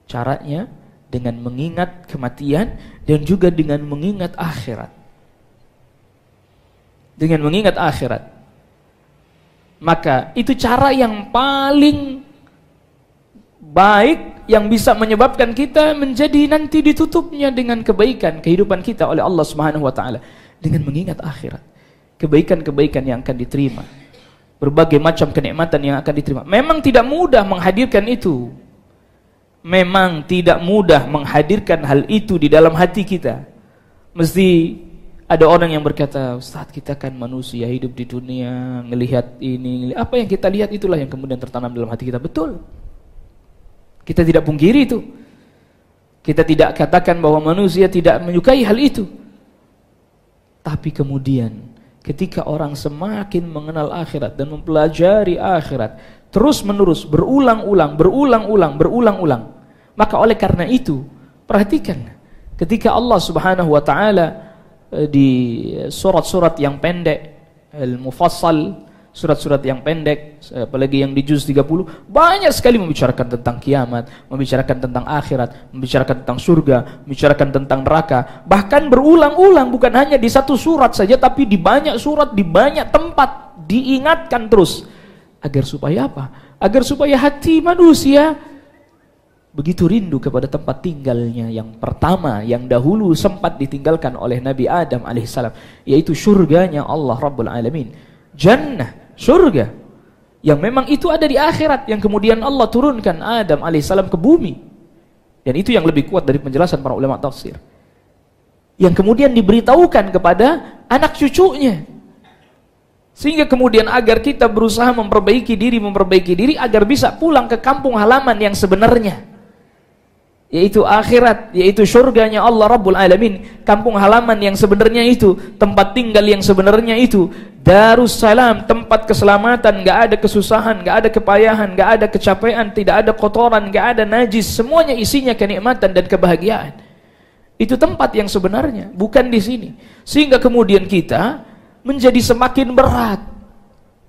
Caranya dengan mengingat kematian dan juga dengan mengingat akhirat. Dengan mengingat akhirat. Maka itu cara yang paling baik yang bisa menyebabkan kita menjadi nanti ditutupnya dengan kebaikan kehidupan kita oleh Allah Subhanahu wa taala, dengan mengingat akhirat. Kebaikan-kebaikan yang akan diterima, berbagai macam kenikmatan yang akan diterima. Memang tidak mudah menghadirkan itu. Memang tidak mudah menghadirkan hal itu di dalam hati kita. Mesti ada orang yang berkata, Ustaz, kita kan manusia hidup di dunia, ngelihat ini, apa yang kita lihat itulah yang kemudian tertanam dalam hati kita. Betul. Kita tidak pungkiri itu. Kita tidak katakan bahwa manusia tidak menyukai hal itu. Tapi kemudian ketika orang semakin mengenal akhirat dan mempelajari akhirat terus menerus, berulang-ulang, maka oleh karena itu, perhatikan ketika Allah Subhanahu wa taala di surat-surat yang pendek, Al-Mufassal, surat-surat yang pendek, apalagi yang di juz 30, banyak sekali membicarakan tentang kiamat, membicarakan tentang akhirat, membicarakan tentang surga, membicarakan tentang neraka. Bahkan berulang-ulang, bukan hanya di satu surat saja, tapi di banyak surat, di banyak tempat diingatkan terus. Agar supaya apa? Agar supaya hati manusia begitu rindu kepada tempat tinggalnya yang pertama, yang dahulu sempat ditinggalkan oleh Nabi Adam alaihissalam, yaitu surganya Allah Rabbul Alamin. Jannah, surga, yang memang itu ada di akhirat, yang kemudian Allah turunkan Adam alaihissalam ke bumi. Dan itu yang lebih kuat dari penjelasan para ulama tafsir, yang kemudian diberitahukan kepada anak cucunya. Sehingga kemudian agar kita berusaha memperbaiki diri agar bisa pulang ke kampung halaman yang sebenarnya. yaitu akhirat, yaitu surganya Allah Rabbul Alamin, kampung halaman yang sebenarnya itu, tempat tinggal yang sebenarnya itu, Darussalam, tempat keselamatan, gak ada kesusahan, gak ada kepayahan, gak ada kecapean, tidak ada kotoran, gak ada najis, semuanya isinya kenikmatan dan kebahagiaan. Itu tempat yang sebenarnya, bukan di sini. Sehingga kemudian kita menjadi semakin berat.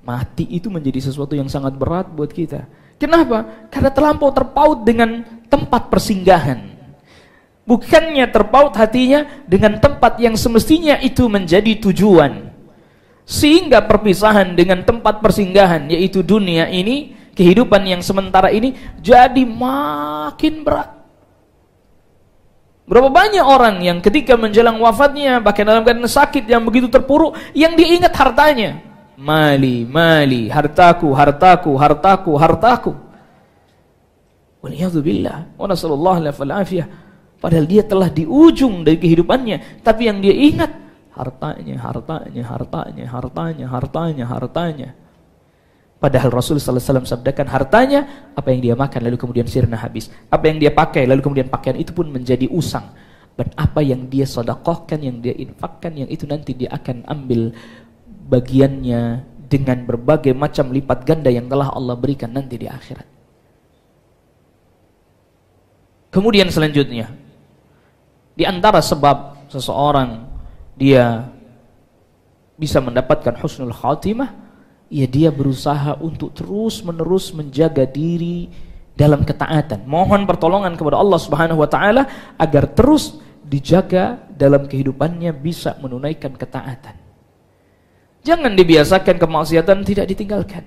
Mati itu menjadi sesuatu yang sangat berat buat kita. Kenapa? Karena terlampau terpaut dengan tempat persinggahan. Bukannya terpaut hatinya dengan tempat yang semestinya itu menjadi tujuan. Sehingga perpisahan dengan tempat persinggahan, yaitu dunia ini, kehidupan yang sementara ini, jadi makin berat. Berapa banyak orang yang ketika menjelang wafatnya, bahkan dalam keadaan sakit yang begitu terpuruk, yang dia ingat hartanya. Mali, mali, hartaku, hartaku, hartaku, hartaku. Waliyadzubillah, wa nasallallahu alaihi. Padahal dia telah di ujung dari kehidupannya, tapi yang dia ingat hartanya, hartanya, hartanya, hartanya, hartanya, hartanya. Padahal Rasul sallallahu alaihi wasallam sabdakan, hartanya apa yang dia makan lalu kemudian sirna habis, apa yang dia pakai lalu kemudian pakaian itu pun menjadi usang, dan apa yang dia sedekahkan, yang dia infakkan, yang itu nanti dia akan ambil bagiannya dengan berbagai macam lipat ganda yang telah Allah berikan nanti di akhirat. Kemudian selanjutnya, di antara sebab seseorang dia bisa mendapatkan husnul khatimah, ya dia berusaha untuk terus menerus menjaga diri dalam ketaatan. Mohon pertolongan kepada Allah Subhanahu wa taala agar terus dijaga dalam kehidupannya bisa menunaikan ketaatan. Jangan dibiasakan kemaksiatan tidak ditinggalkan.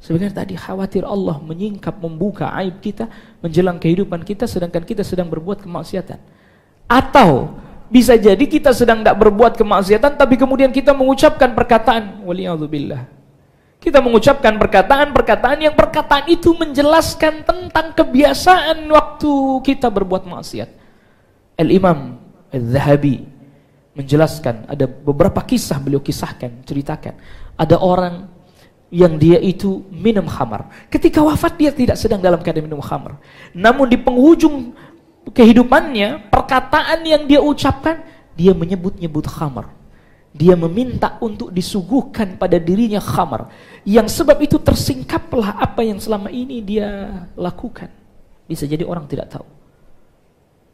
Sebenarnya tadi khawatir Allah menyingkap, membuka aib kita menjelang kehidupan kita sedangkan kita sedang berbuat kemaksiatan. Atau bisa jadi kita sedang tidak berbuat kemaksiatan tapi kemudian kita mengucapkan perkataan waliyadzubillah. Kita mengucapkan perkataan-perkataan yang perkataan itu menjelaskan tentang kebiasaan waktu kita berbuat maksiat. Al-Imam Al-Zahabi menjelaskan, ada beberapa kisah beliau kisahkan, ceritakan. Ada orang yang dia itu minum khamar. Ketika wafat dia tidak sedang dalam keadaan minum khamar. Namun di penghujung kehidupannya, perkataan yang dia ucapkan, dia menyebut-nyebut khamar. Dia meminta untuk disuguhkan pada dirinya khamar. Yang sebab itu tersingkaplah apa yang selama ini dia lakukan. Bisa jadi orang tidak tahu.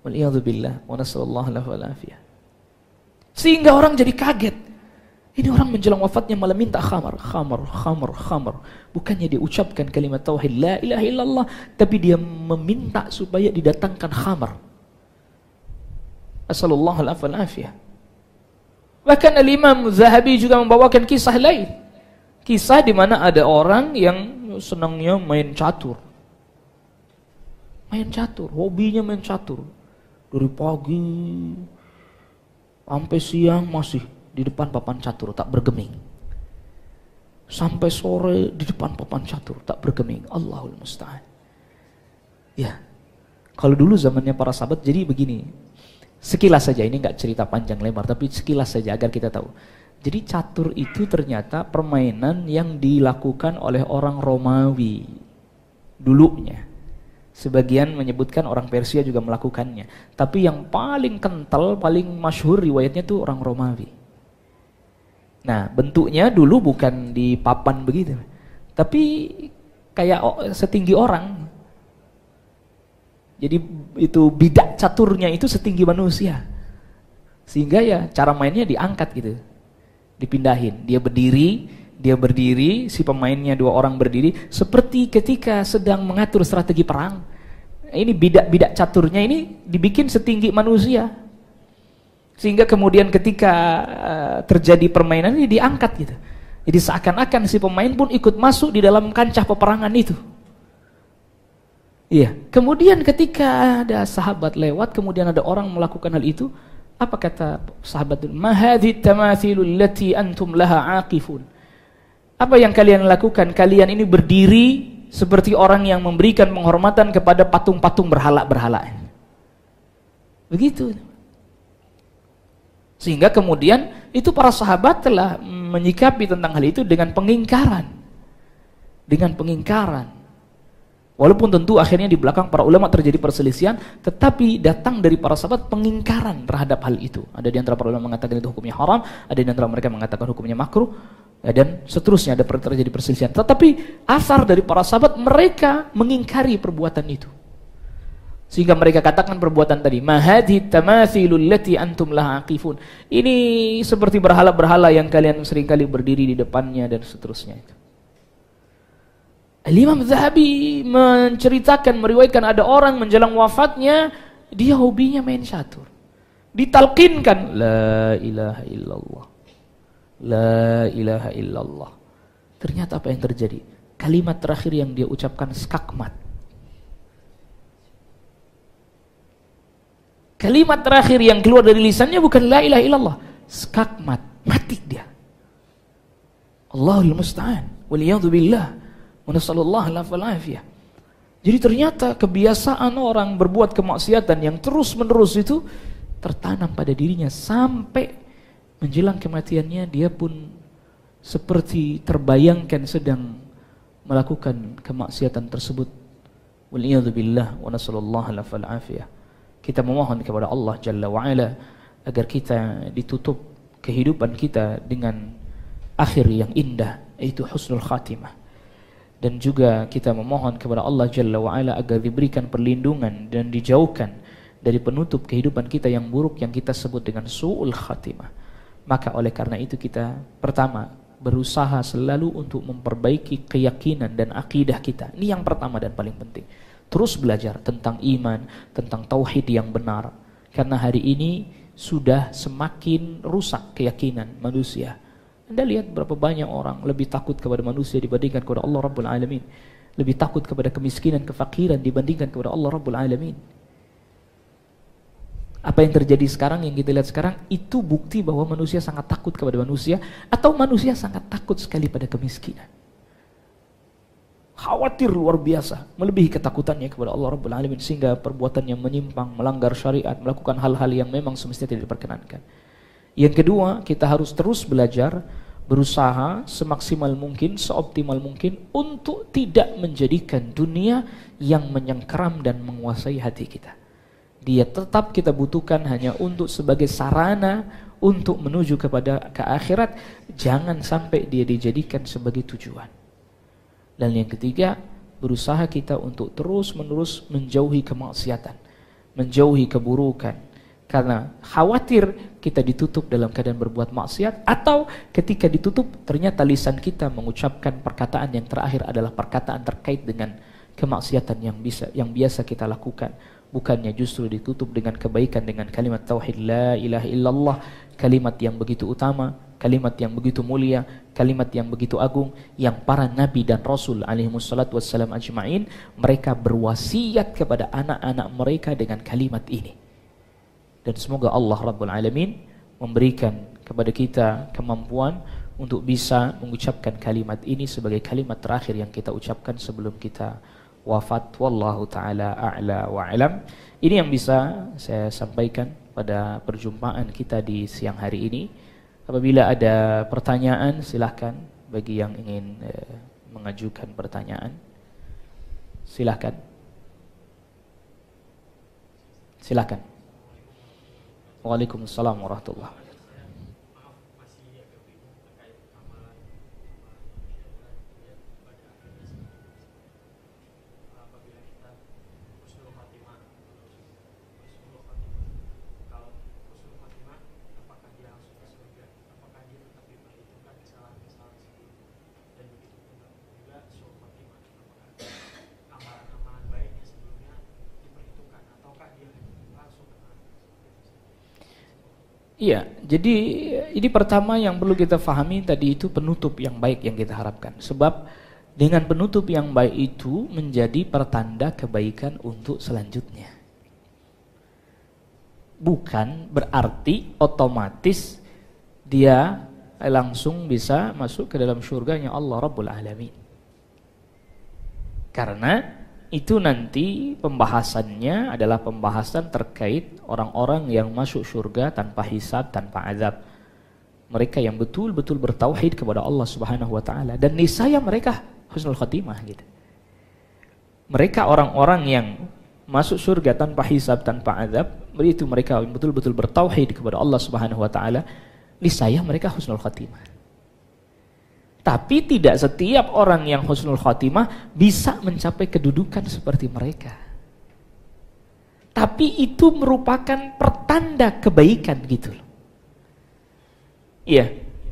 Waliyadzubillah, wa nasallallahu alaihi. Sehingga orang jadi kaget. Ini orang menjelang wafatnya malah minta khamar, khamar, khamar, khamar. Bukannya dia ucapkan kalimat tauhid la ilaha illallah, tapi dia meminta supaya didatangkan khamar. Asallallahu alaihi. Bahkan Al-Imam Zahabi juga membawakan kisah lain. Kisah di mana ada orang yang senangnya main catur. Main catur, hobinya main catur. Dari pagi sampai siang masih di depan papan catur tak bergeming. Sampai sore di depan papan catur tak bergeming. Allahul musta'an. Ya. Kalau dulu zamannya para sahabat jadi begini. Sekilas saja, ini enggak cerita panjang lebar, tapi sekilas saja agar kita tahu. Jadi catur itu ternyata permainan yang dilakukan oleh orang Romawi dulunya. Sebagian menyebutkan orang Persia juga melakukannya. Tapi yang paling kental, paling masyhur riwayatnya itu orang Romawi. Nah, bentuknya dulu bukan di papan begitu, tapi kayak setinggi orang. Jadi itu bidak caturnya itu setinggi manusia. Sehingga ya cara mainnya diangkat gitu. Dipindahin. Dia berdiri, si pemainnya dua orang berdiri. Seperti ketika sedang mengatur strategi perang. Ini bidak-bidak caturnya ini dibikin setinggi manusia. Sehingga kemudian ketika terjadi permainan ini diangkat gitu. Jadi seakan-akan si pemain pun ikut masuk di dalam kancah peperangan itu. Iya. Kemudian ketika ada sahabat lewat, kemudian ada orang melakukan hal itu, apa kata sahabat itu? Ma hadhihi tamathilul lati antum laha aqifun. Apa yang kalian lakukan? Kalian ini berdiri seperti orang yang memberikan penghormatan kepada patung-patung berhala-berhala. Begitu. Sehingga kemudian itu para sahabat telah menyikapi tentang hal itu dengan pengingkaran. Dengan pengingkaran. Walaupun tentu akhirnya di belakang para ulama terjadi perselisihan, tetapi datang dari para sahabat pengingkaran terhadap hal itu. Ada di antara para ulama mengatakan itu hukumnya haram, ada di antara mereka mengatakan hukumnya makruh, ya, dan seterusnya ada terjadi perselisihan. Tetapi asar dari para sahabat, mereka mengingkari perbuatan itu. Sehingga mereka katakan perbuatan tadi, mahadhi tamathilul lati antum laha aqifun. Ini seperti berhala-berhala yang kalian seringkali berdiri di depannya dan seterusnya itu. Imam Zahabi menceritakan, meriwayatkan ada orang menjelang wafatnya, dia hobinya main catur. Ditalkinkan, la ilaha illallah, la ilaha illallah. Ternyata apa yang terjadi? Kalimat terakhir yang dia ucapkan skakmat. Kalimat terakhir yang keluar dari lisannya bukan la ilaha illallah, skakmat, mati dia. Allahul musta'an, waliyadu billah. Jadi ternyata kebiasaan orang berbuat kemaksiatan yang terus-menerus itu tertanam pada dirinya sampai menjelang kematiannya dia pun seperti terbayangkan sedang melakukan kemaksiatan tersebut. Waliyadzubillah wa nasallallahu alafal afiyah. Kita memohon kepada Allah Jalla wa'ala agar kita ditutup kehidupan kita dengan akhir yang indah, yaitu husnul khatimah. Dan juga kita memohon kepada Allah Jalla wa'ala agar diberikan perlindungan dan dijauhkan dari penutup kehidupan kita yang buruk yang kita sebut dengan su'ul khatimah. Maka oleh karena itu kita pertama berusaha selalu untuk memperbaiki keyakinan dan akidah kita. Ini yang pertama dan paling penting. Terus belajar tentang iman, tentang tauhid yang benar. Karena hari ini sudah semakin rusak keyakinan manusia. Anda lihat berapa banyak orang lebih takut kepada manusia dibandingkan kepada Allah Rabbul Alamin. Lebih takut kepada kemiskinan, kefakiran dibandingkan kepada Allah Rabbul Alamin. Apa yang terjadi sekarang, yang kita lihat sekarang, itu bukti bahwa manusia sangat takut kepada manusia, atau manusia sangat takut sekali pada kemiskinan. Khawatir luar biasa, melebihi ketakutannya kepada Allah Rabbul Alamin, sehingga perbuatan yang menyimpang, melanggar syariat, melakukan hal-hal yang memang semestinya tidak diperkenankan. Yang kedua, kita harus terus belajar, berusaha semaksimal mungkin, seoptimal mungkin untuk tidak menjadikan dunia yang menyengkeram dan menguasai hati kita. Dia tetap kita butuhkan hanya untuk sebagai sarana untuk menuju kepada ke akhirat, jangan sampai dia dijadikan sebagai tujuan. Dan yang ketiga, berusaha kita untuk terus-menerus menjauhi kemaksiatan, menjauhi keburukan. Karena khawatir kita ditutup dalam keadaan berbuat maksiat, atau ketika ditutup ternyata lisan kita mengucapkan perkataan yang terakhir adalah perkataan terkait dengan kemaksiatan yang biasa kita lakukan. Bukannya justru ditutup dengan kebaikan, dengan kalimat tauhid la ilaha illallah, kalimat yang begitu utama, kalimat yang begitu mulia, kalimat yang begitu agung, yang para nabi dan rasul alaihi wassalatu wassalam ajma'in mereka berwasiat kepada anak-anak mereka dengan kalimat ini. Dan semoga Allah Rabbul Alamin memberikan kepada kita kemampuan untuk bisa mengucapkan kalimat ini sebagai kalimat terakhir yang kita ucapkan sebelum kita wafat. Wallahu ta'ala a'la wa alam. Ini yang bisa saya sampaikan pada perjumpaan kita di siang hari ini. Apabila ada pertanyaan, silahkan bagi yang ingin mengajukan pertanyaan. Silahkan. Silahkan. Waalaikumsalam warahmatullahi wabarakatuh. Iya, jadi ini pertama yang perlu kita fahami tadi itu penutup yang baik yang kita harapkan. Sebab dengan penutup yang baik itu menjadi pertanda kebaikan untuk selanjutnya. Bukan berarti otomatis dia langsung bisa masuk ke dalam surganya Allah Rabbul Alamin. Karena itu nanti pembahasannya adalah pembahasan terkait orang-orang yang masuk surga tanpa hisab, tanpa azab. Mereka yang betul-betul bertauhid kepada Allah Subhanahu wa taala, dan niscaya mereka husnul khatimah gitu. mereka orang-orang yang masuk surga tanpa hisab, tanpa azab, itu mereka betul-betul bertauhid kepada Allah Subhanahu wa taala, niscaya mereka husnul khatimah. Tapi tidak setiap orang yang husnul khatimah bisa mencapai kedudukan seperti mereka. Tapi itu merupakan pertanda kebaikan gitu loh. Iya,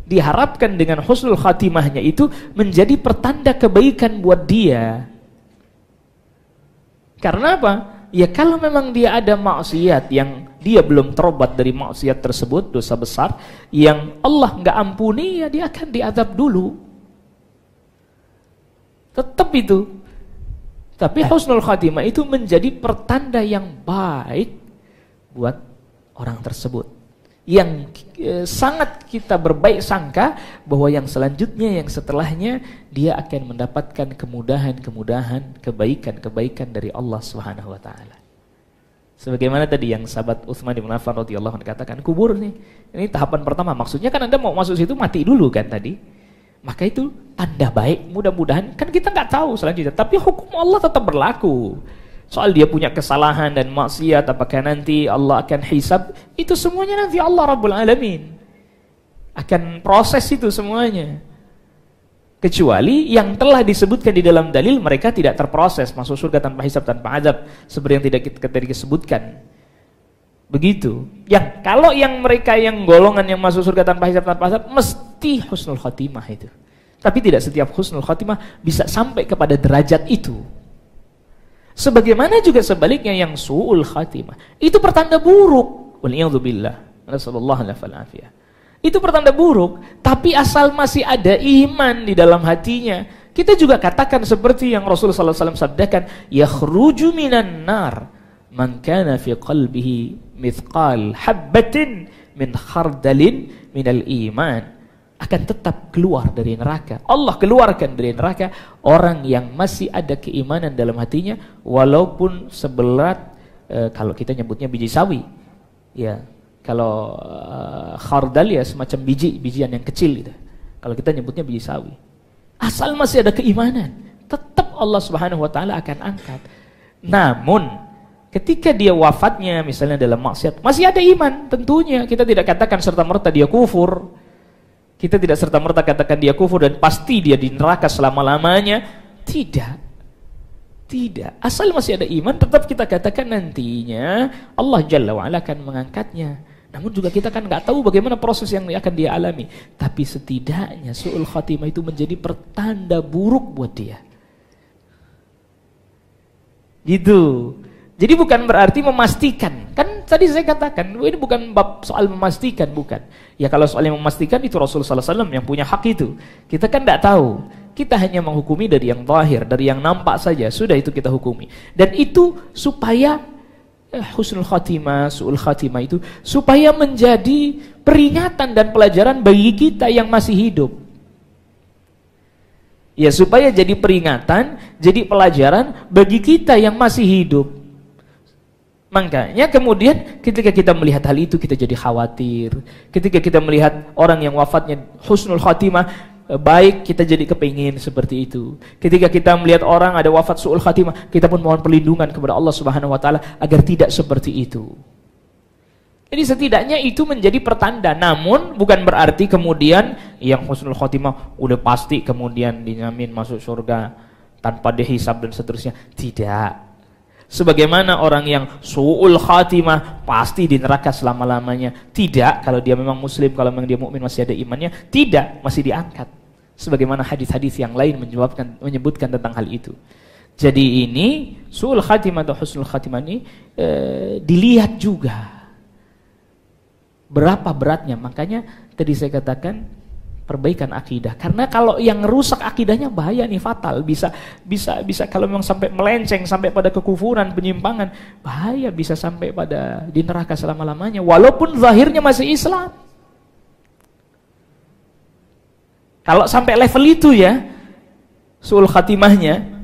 diharapkan dengan husnul khatimahnya itu menjadi pertanda kebaikan buat dia. Karena apa? Ya kalau memang dia ada maksiat yang dia belum tobat dari maksiat tersebut, dosa besar yang Allah nggak ampuni, ya dia akan diazab dulu. Tetap itu. Tapi husnul khatimah itu menjadi pertanda yang baik buat orang tersebut. Yang sangat kita berbaik sangka bahwa yang selanjutnya, yang setelahnya, dia akan mendapatkan kemudahan-kemudahan, kebaikan-kebaikan dari Allah Subhanahu wa taala. Sebagaimana tadi yang sahabat Utsman bin Affan radhiyallahu anhu katakan, kubur nih. Ini tahapan pertama. Maksudnya kan Anda mau masuk situ mati dulu kan tadi. Maka itu tanda baik, mudah-mudahan kan kita nggak tahu selanjutnya. Tapi hukum Allah tetap berlaku. Soal dia punya kesalahan dan maksiat, apakah nanti Allah akan hisab, itu semuanya nanti Allah Rabbul Alamin akan proses itu semuanya. Kecuali yang telah disebutkan di dalam dalil, mereka tidak terproses, masuk surga tanpa hisab, tanpa azab, seperti yang tidak kita disebutkan. Begitu. Yang kalau yang mereka yang golongan yang masuk surga tanpa hisab, tanpa azab, mesti husnul khatimah itu. Tapi tidak setiap husnul khatimah bisa sampai kepada derajat itu. Sebagaimana juga sebaliknya yang su'ul khatimah, itu pertanda buruk. Waliyadzubillah. Nasallallahu alaihi wasallam. Itu pertanda buruk, tapi asal masih ada iman di dalam hatinya, kita juga katakan seperti yang Rasulullah sallallahu alaihi wasallam sabdakan, yakhruju minan nar man kana fi qalbihi mithqal habbatin min khardalin minal iman. Akan tetap keluar dari neraka. Allah keluarkan dari neraka orang yang masih ada keimanan dalam hatinya, walaupun seberat kalau kita nyebutnya biji sawi. Ya, kalau khardal ya semacam bijian yang kecil gitu. Kalau kita nyebutnya biji sawi. Asal masih ada keimanan, tetap Allah Subhanahu wa taala akan angkat. Namun ketika dia wafatnya misalnya dalam maksiat, masih ada iman, tentunya kita tidak katakan serta-merta dia kufur. Kita tidak serta-merta katakan dia kufur dan pasti dia di neraka selama-lamanya. Tidak. Tidak. Asal masih ada iman, tetap kita katakan nantinya Allah Jalla wa'ala akan mengangkatnya. Namun juga kita kan nggak tahu bagaimana proses yang akan dia alami. Tapi setidaknya su'ul khatimah itu menjadi pertanda buruk buat dia. Gitu. Jadi bukan berarti memastikan. Kan tadi saya katakan, ini bukan bab soal memastikan, bukan. Ya kalau soal yang memastikan itu Rasulullah sallallahu alaihi wasallam yang punya hak itu. Kita kan tidak tahu. Kita hanya menghukumi dari yang zahir, dari yang nampak saja. Sudah itu kita hukumi. Dan itu supaya husnul khatimah, su'ul khatimah itu supaya menjadi peringatan dan pelajaran bagi kita yang masih hidup. Ya supaya jadi peringatan, jadi pelajaran bagi kita yang masih hidup. Makanya kemudian ketika kita melihat hal itu kita jadi khawatir. Ketika kita melihat orang yang wafatnya husnul khatimah baik, kita jadi kepingin seperti itu. Ketika kita melihat orang ada wafat su'ul khatimah, kita pun mohon perlindungan kepada Allah Subhanahu wa taala agar tidak seperti itu. Jadi setidaknya itu menjadi pertanda. Namun bukan berarti kemudian yang husnul khatimah udah pasti kemudian dijamin masuk surga tanpa dihisab dan seterusnya. Tidak. Sebagaimana orang yang su'ul khatimah pasti di neraka selama-lamanya. Tidak, kalau dia memang muslim, kalau memang dia mukmin masih ada imannya, tidak, masih diangkat. Sebagaimana hadis-hadis yang lain menyebutkan tentang hal itu. Jadi ini su'ul khatimah atau husnul khatimah ini dilihat juga berapa beratnya. Makanya tadi saya katakan perbaikan akidah. Karena kalau yang rusak akidahnya bahaya nih, fatal. Bisa kalau memang sampai melenceng sampai pada kekufuran, penyimpangan, bahaya, bisa sampai pada di neraka selama-lamanya walaupun zahirnya masih Islam. Kalau sampai level itu ya su'ul khatimahnya.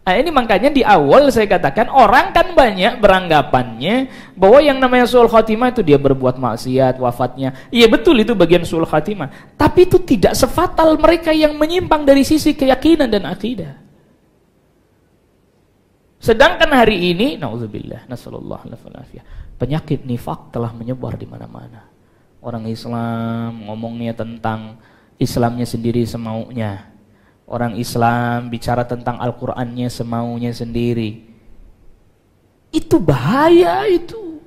Nah ini makanya di awal saya katakan orang kan banyak beranggapannya bahwa yang namanya su'ul khatimah itu dia berbuat maksiat, wafatnya. Iya betul itu bagian su'ul khatimah. Tapi itu tidak sefatal mereka yang menyimpang dari sisi keyakinan dan akidah. Sedangkan hari ini, naudzubillah, nasallallahu alaihi wasallam, penyakit nifak telah menyebar di mana-mana. Orang Islam ngomongnya tentang Islamnya sendiri semaunya. Orang Islam bicara tentang Al-Qur'annya semaunya sendiri. Itu bahaya itu.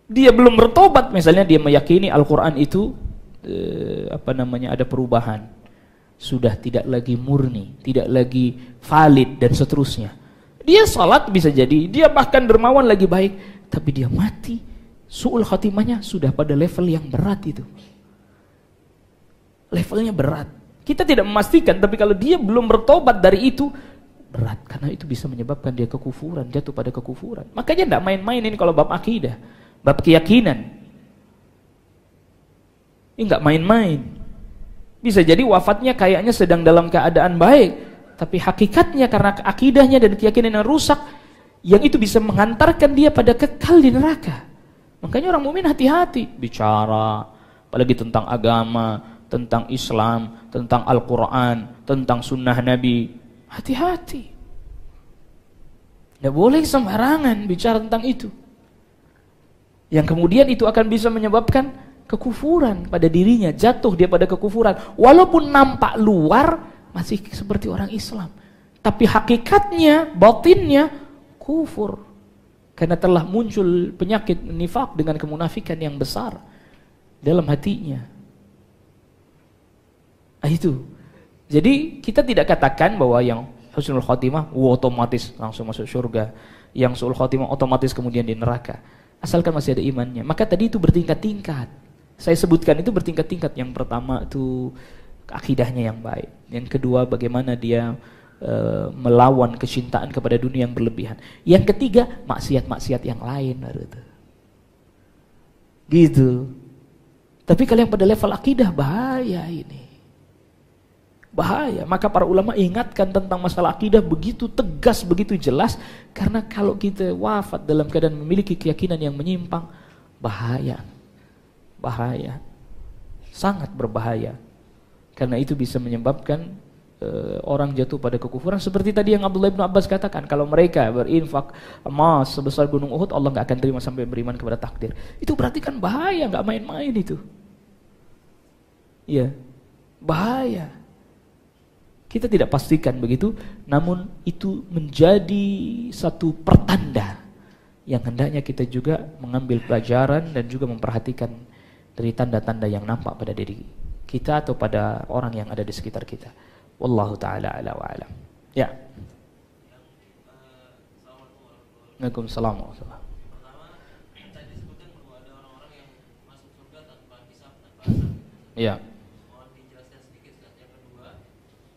Dia belum bertobat, misalnya dia meyakini Al-Qur'an itu ada perubahan. Sudah tidak lagi murni, tidak lagi valid dan seterusnya. Dia salat bisa jadi, dia bahkan dermawan lagi baik, tapi dia mati, su'ul khatimahnya sudah pada level yang berat itu. Levelnya berat. Kita tidak memastikan, tapi kalau dia belum bertobat dari itu, berat, karena itu bisa menyebabkan dia kekufuran, jatuh pada kekufuran. Makanya tidak main-main ini kalau bab akidah, bab keyakinan. Ini enggak main-main. Bisa jadi wafatnya kayaknya sedang dalam keadaan baik, tapi hakikatnya karena akidahnya dan keyakinan yang rusak, yang itu bisa mengantarkan dia pada kekal di neraka. Makanya orang mukmin hati-hati bicara, apalagi tentang agama, tentang Islam, tentang Al-Quran, tentang sunnah Nabi. Hati-hati. Tidak boleh sembarangan bicara tentang itu. Yang kemudian itu akan bisa menyebabkan kekufuran pada dirinya, jatuh dia pada kekufuran. Walaupun nampak luar masih seperti orang Islam, tapi hakikatnya, batinnya kufur. Karena telah muncul penyakit nifak dengan kemunafikan yang besar dalam hatinya. Itu. Jadi kita tidak katakan bahwa yang husnul khotimah otomatis langsung masuk surga, yang su'ul khotimah otomatis kemudian di neraka, asalkan masih ada imannya. Maka tadi itu bertingkat-tingkat. Saya sebutkan itu bertingkat-tingkat. Yang pertama itu akidahnya yang baik. Yang kedua bagaimana dia melawan kecintaan kepada dunia yang berlebihan. Yang ketiga maksiat-maksiat yang lain baru itu. Gitu. Tapi kalau yang pada level akidah bahaya ini. Bahaya. Maka para ulama ingatkan tentang masalah akidah begitu tegas, begitu jelas, karena kalau kita wafat dalam keadaan memiliki keyakinan yang menyimpang, bahaya. Bahaya. Sangat berbahaya. Karena itu bisa menyebabkan orang jatuh pada kekufuran. Seperti tadi yang Abdullah bin Abbas katakan, kalau mereka berinfak emas sebesar gunung Uhud, Allah gak akan terima sampai beriman kepada takdir. Itu berarti kan bahaya, gak main-main itu. Iya, bahaya. Kita tidak pastikan begitu, namun itu menjadi satu pertanda yang hendaknya kita juga mengambil pelajaran dan juga memperhatikan dari tanda-tanda yang nampak pada diri kita atau pada orang yang ada di sekitar kita. Wallahu ta'ala ala wa alam. Ya. Waalaikumsalam warahmatullahi wabarakatuh. Pertama, tadi disebutkan bahwa ada orang-orang yang masuk surga tanpa hisab, tanpa azab. Iya. Mohon dijelaskan sedikit. Yang kedua,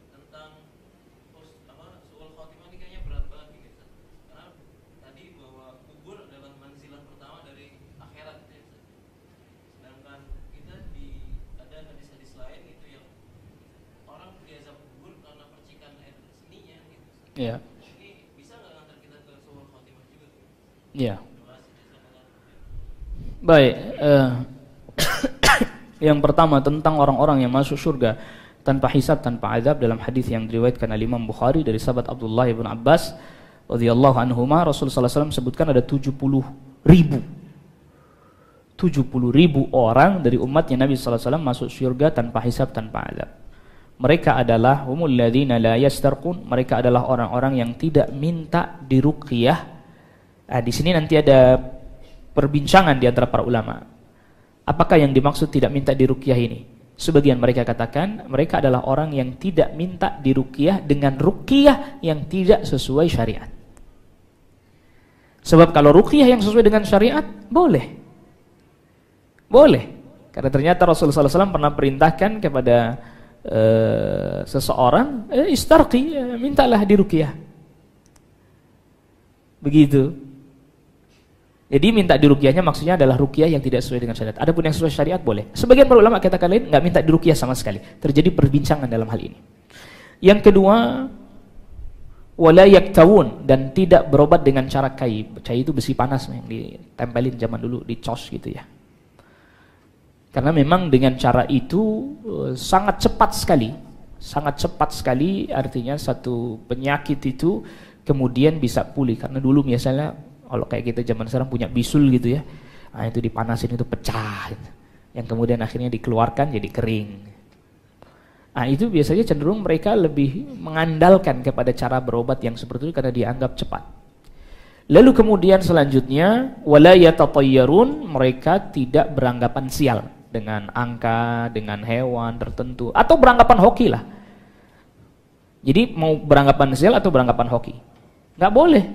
tentang su'ul khotimah ini kayaknya berat banget nih, Ustaz. Karena tadi bahwa kubur adalah manzilah pertama dari akhirat gitu ya, Ustaz. Sedangkan kita ada hadis-hadis lain gitu yang orang diazab kubur karena percikan air seninya gitu. Iya. Ini bisa nggak ngantar kita ke su'ul khotimah juga? Iya. Baik. Yang pertama tentang orang-orang yang masuk surga tanpa hisab, tanpa azab, dalam hadis yang diriwayatkan oleh Imam Bukhari dari sahabat Abdullah bin Abbas radhiyallahu anhuma, Rasulullah SAW sebutkan ada 70.000 orang dari umatnya Nabi SAW masuk surga tanpa hisab, tanpa azab. Mereka adalah humul ladzina la yastarqun, mereka adalah orang-orang yang tidak minta diruqyah. Di sini nanti ada perbincangan di antara para ulama. Apakah yang dimaksud tidak minta diruqyah ini? Sebagian mereka katakan mereka adalah orang yang tidak minta diruqyah dengan ruqyah yang tidak sesuai syariat. Sebab kalau ruqyah yang sesuai dengan syariat boleh. Boleh. Karena ternyata Rasulullah SAW pernah perintahkan kepada seseorang, istarqi, mintalah diruqyah. Begitu. Jadi minta diruqyahnya maksudnya adalah ruqyah yang tidak sesuai dengan syariat. Adapun yang sesuai syariat boleh. Sebagian para ulama katakan lain enggak minta diruqyah sama sekali. Terjadi perbincangan dalam hal ini. Yang kedua, wala yaktawun, dan tidak berobat dengan cara kai. Kai itu besi panas yang ditempelin zaman dulu, dicos gitu ya. Karena memang dengan cara itu sangat cepat sekali sangat cepat sekali, artinya satu penyakit itu kemudian bisa pulih. Karena dulu misalnya kalau kayak kita zaman sekarang punya bisul gitu ya, nah itu dipanasin itu pecah gitu, yang kemudian akhirnya dikeluarkan jadi kering. Nah itu biasanya cenderung mereka lebih mengandalkan kepada cara berobat yang seperti itu karena dianggap cepat. Lalu kemudian selanjutnya wala yatatayyarun, mereka tidak beranggapan sial dengan angka, dengan hewan tertentu, atau beranggapan hoki lah. Jadi mau beranggapan sial atau beranggapan hoki, nggak boleh.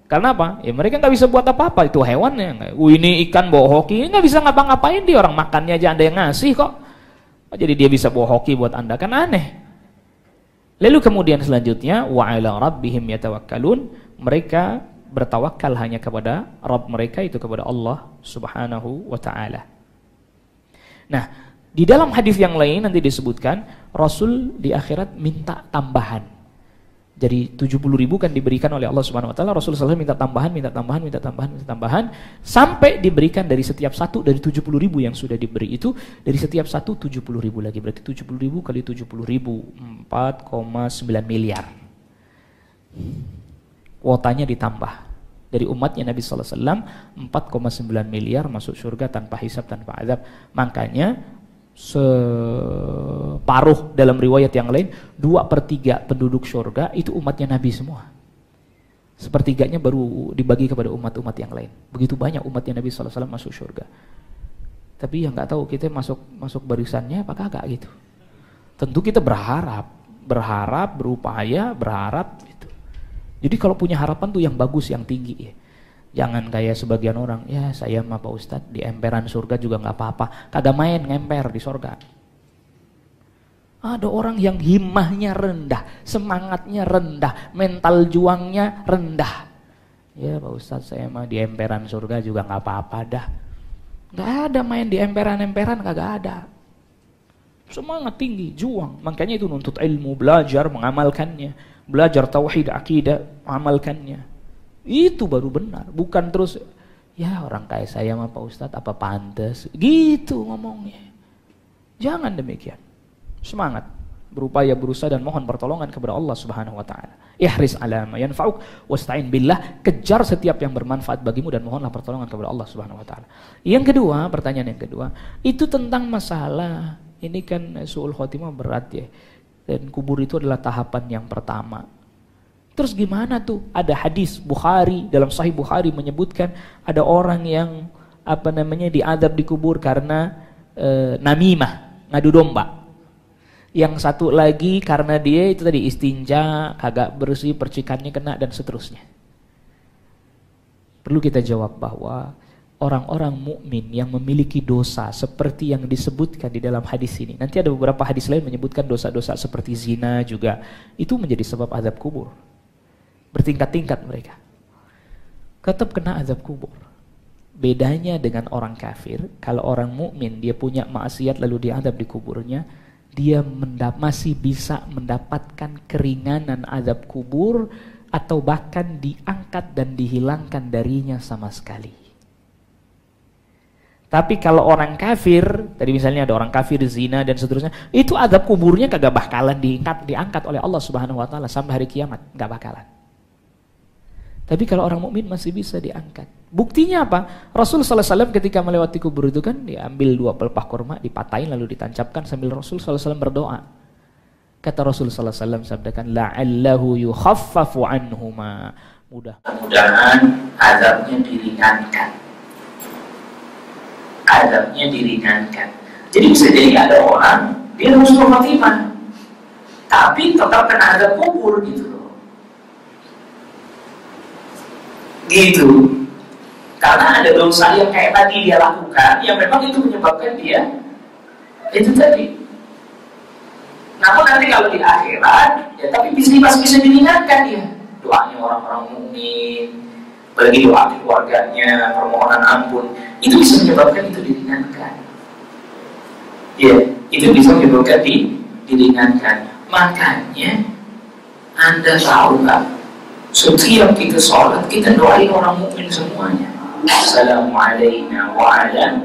Karena apa? Ya mereka nggak bisa buat apa-apa, itu hewannya. Ini ikan bawa hoki, nggak bisa ngapa-ngapain dia, orang makannya aja ada yang ngasih kok. Jadi dia bisa bawa hoki buat Anda, kan aneh. Lalu kemudian selanjutnya wa 'ala rabbihim yatawakkalun, mereka bertawakal hanya kepada Rabb mereka, itu kepada Allah Subhanahu wa taala. Nah, di dalam hadis yang lain nanti disebutkan Rasul di akhirat minta tambahan. Jadi 70.000 kan diberikan oleh Allah Subhanahu wa taala, Rasul SAW minta tambahan sampai diberikan dari setiap satu dari 70.000 yang sudah diberi itu, dari setiap satu 70.000 lagi, berarti 70.000 kali 70.000 4,9 miliar. Kuotanya ditambah. Dari umatnya Nabi sallallahu alaihi wasallam 4,9 miliar masuk surga tanpa hisab, tanpa azab. Makanya separuh dalam riwayat yang lain 2/3 penduduk surga itu umatnya Nabi semua. Sepertiganya baru dibagi kepada umat-umat yang lain. Begitu banyak umatnya Nabi sallallahu alaihi wasallam masuk surga. Tapi yang nggak tahu kita masuk barisannya apakah kagak gitu. Tentu kita berharap, berupaya, berharap gitu. Jadi kalau punya harapan tuh yang bagus, yang tinggi ya. Jangan kayak sebagian orang, ya saya mah Pak Ustadz di emperan surga juga nggak apa-apa, kagak main ngemper di surga. Ada orang yang himmahnya rendah, semangatnya rendah, mental juangnya rendah. Ya Pak Ustadz saya mah di emperan surga juga nggak apa-apa dah. Nggak ada main di emperan-emperan, kagak ada. Semangat tinggi, juang. Makanya itu nuntut ilmu, belajar, mengamalkannya. Belajar tauhid, akidah, amalkannya. Itu baru benar. Bukan terus, ya orang kayak saya mah Pak Ustadz apa pantas. Gitu ngomongnya. Jangan demikian. Semangat. Berupaya, berusaha dan mohon pertolongan kepada Allah Subhanahu wa taala. Ihris ala ma yanfa'uk wasta'in billah, kejar setiap yang bermanfaat bagimu dan mohonlah pertolongan kepada Allah Subhanahu wa taala. Yang kedua, pertanyaan yang kedua, itu tentang masalah ini kan su'ul khotimah berat ya. Dan kubur itu adalah tahapan yang pertama. Terus gimana tuh? Ada hadis Bukhari, dalam Sahih Bukhari menyebutkan ada orang yang diadab di kubur karena namimah, ngadu domba. Yang satu lagi karena dia itu tadi istinja, kagak bersih, percikannya kena dan seterusnya. Perlu kita jawab bahwa orang-orang mukmin yang memiliki dosa seperti yang disebutkan di dalam hadis ini. Nanti ada beberapa hadis lain menyebutkan dosa-dosa seperti zina juga. Itu menjadi sebab azab kubur. Bertingkat-tingkat mereka. Tetap kena azab kubur. Bedanya dengan orang kafir, kalau orang mukmin dia punya maksiat lalu diazab di kuburnya, dia masih bisa mendapatkan keringanan azab kubur atau bahkan diangkat dan dihilangkan darinya sama sekali. Tapi kalau orang kafir, tadi misalnya ada orang kafir zina dan seterusnya, itu azab kuburnya kagak bakalan diangkat oleh Allah Subhanahu wa taala sampai hari kiamat, enggak bakalan. Tapi kalau orang mukmin masih bisa diangkat. Buktinya apa? Rasul sallallahu alaihi wasallam ketika melewati kubur itu kan diambil 2 pelepah kurma, dipatahin lalu ditancapkan sambil Rasul sallallahu alaihi wasallam berdoa. Kata Rasul sallallahu alaihi wasallam sabdakan la'allahu yukhaffafu anhuma. Mudah-mudahan azabnya diringankan. Azabnya diringankan. Jadi bisa jadi ada orang dia husnul khotimah tapi tetap kena azab kubur gitu loh. Gitu. Karena ada dosa yang kayak tadi dia lakukan yang memang itu menyebabkan dia itu tadi. Namun nanti kalau di akhirat ya tapi bisa diringankan dia. Doanya orang-orang mukmin, apalagi doa keluarganya, permohonan ampun, itu bisa menyebabkan itu diringankan. Ya, itu bisa menyebabkan diringankan. Makanya Anda tahu nggak? Setiap kita sholat, kita doain orang mukmin semuanya. Assalamualaikum wa ala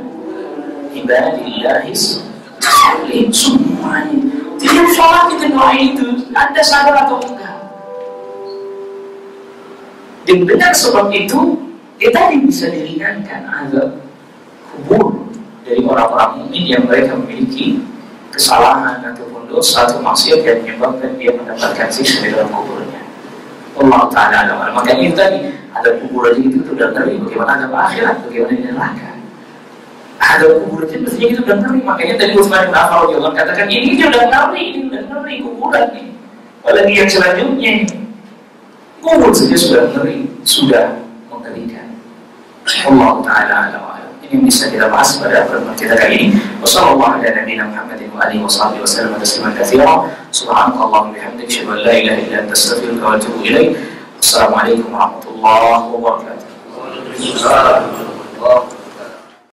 ibadillahis sholihin, semuanya. Tiap sholat kita doa itu, Anda sadar atau enggak? Dengan sebab itu, kita bisa diringankan azab kubur dari orang-orang mukmin yang mereka memiliki kesalahan ataupun dosa atau maksiat yang menyebabkan dia mendapatkan siksa di dalam kuburnya. Allah Ta'ala alam. Makanya itu tadi, ada kubur aja itu sudah ngeri. Bagaimana ada akhirat, bagaimana di neraka. Ada kubur aja mestinya itu sudah ngeri. Makanya tadi Utsman bin Affan radhiyallahu anhu katakan ini sudah ngeri, ini sudah ngeri kuburan nih. Apalagi yang selanjutnya, kubur saja sudah ngeri, sudah mengerikan. Allah Ta'ala alam. Ini yang bisa kita bahas pada pertemuan kita kali ini. Wassallallahu ala nabiyina Muhammadin wa alihi washabihi wasallam tasliman katsiran. Subhanakallahumma wa bihamdika asyhadu an la ilaha illa anta astaghfiruka wa atubu ilaik. Assalamualaikum warahmatullahi wabarakatuh.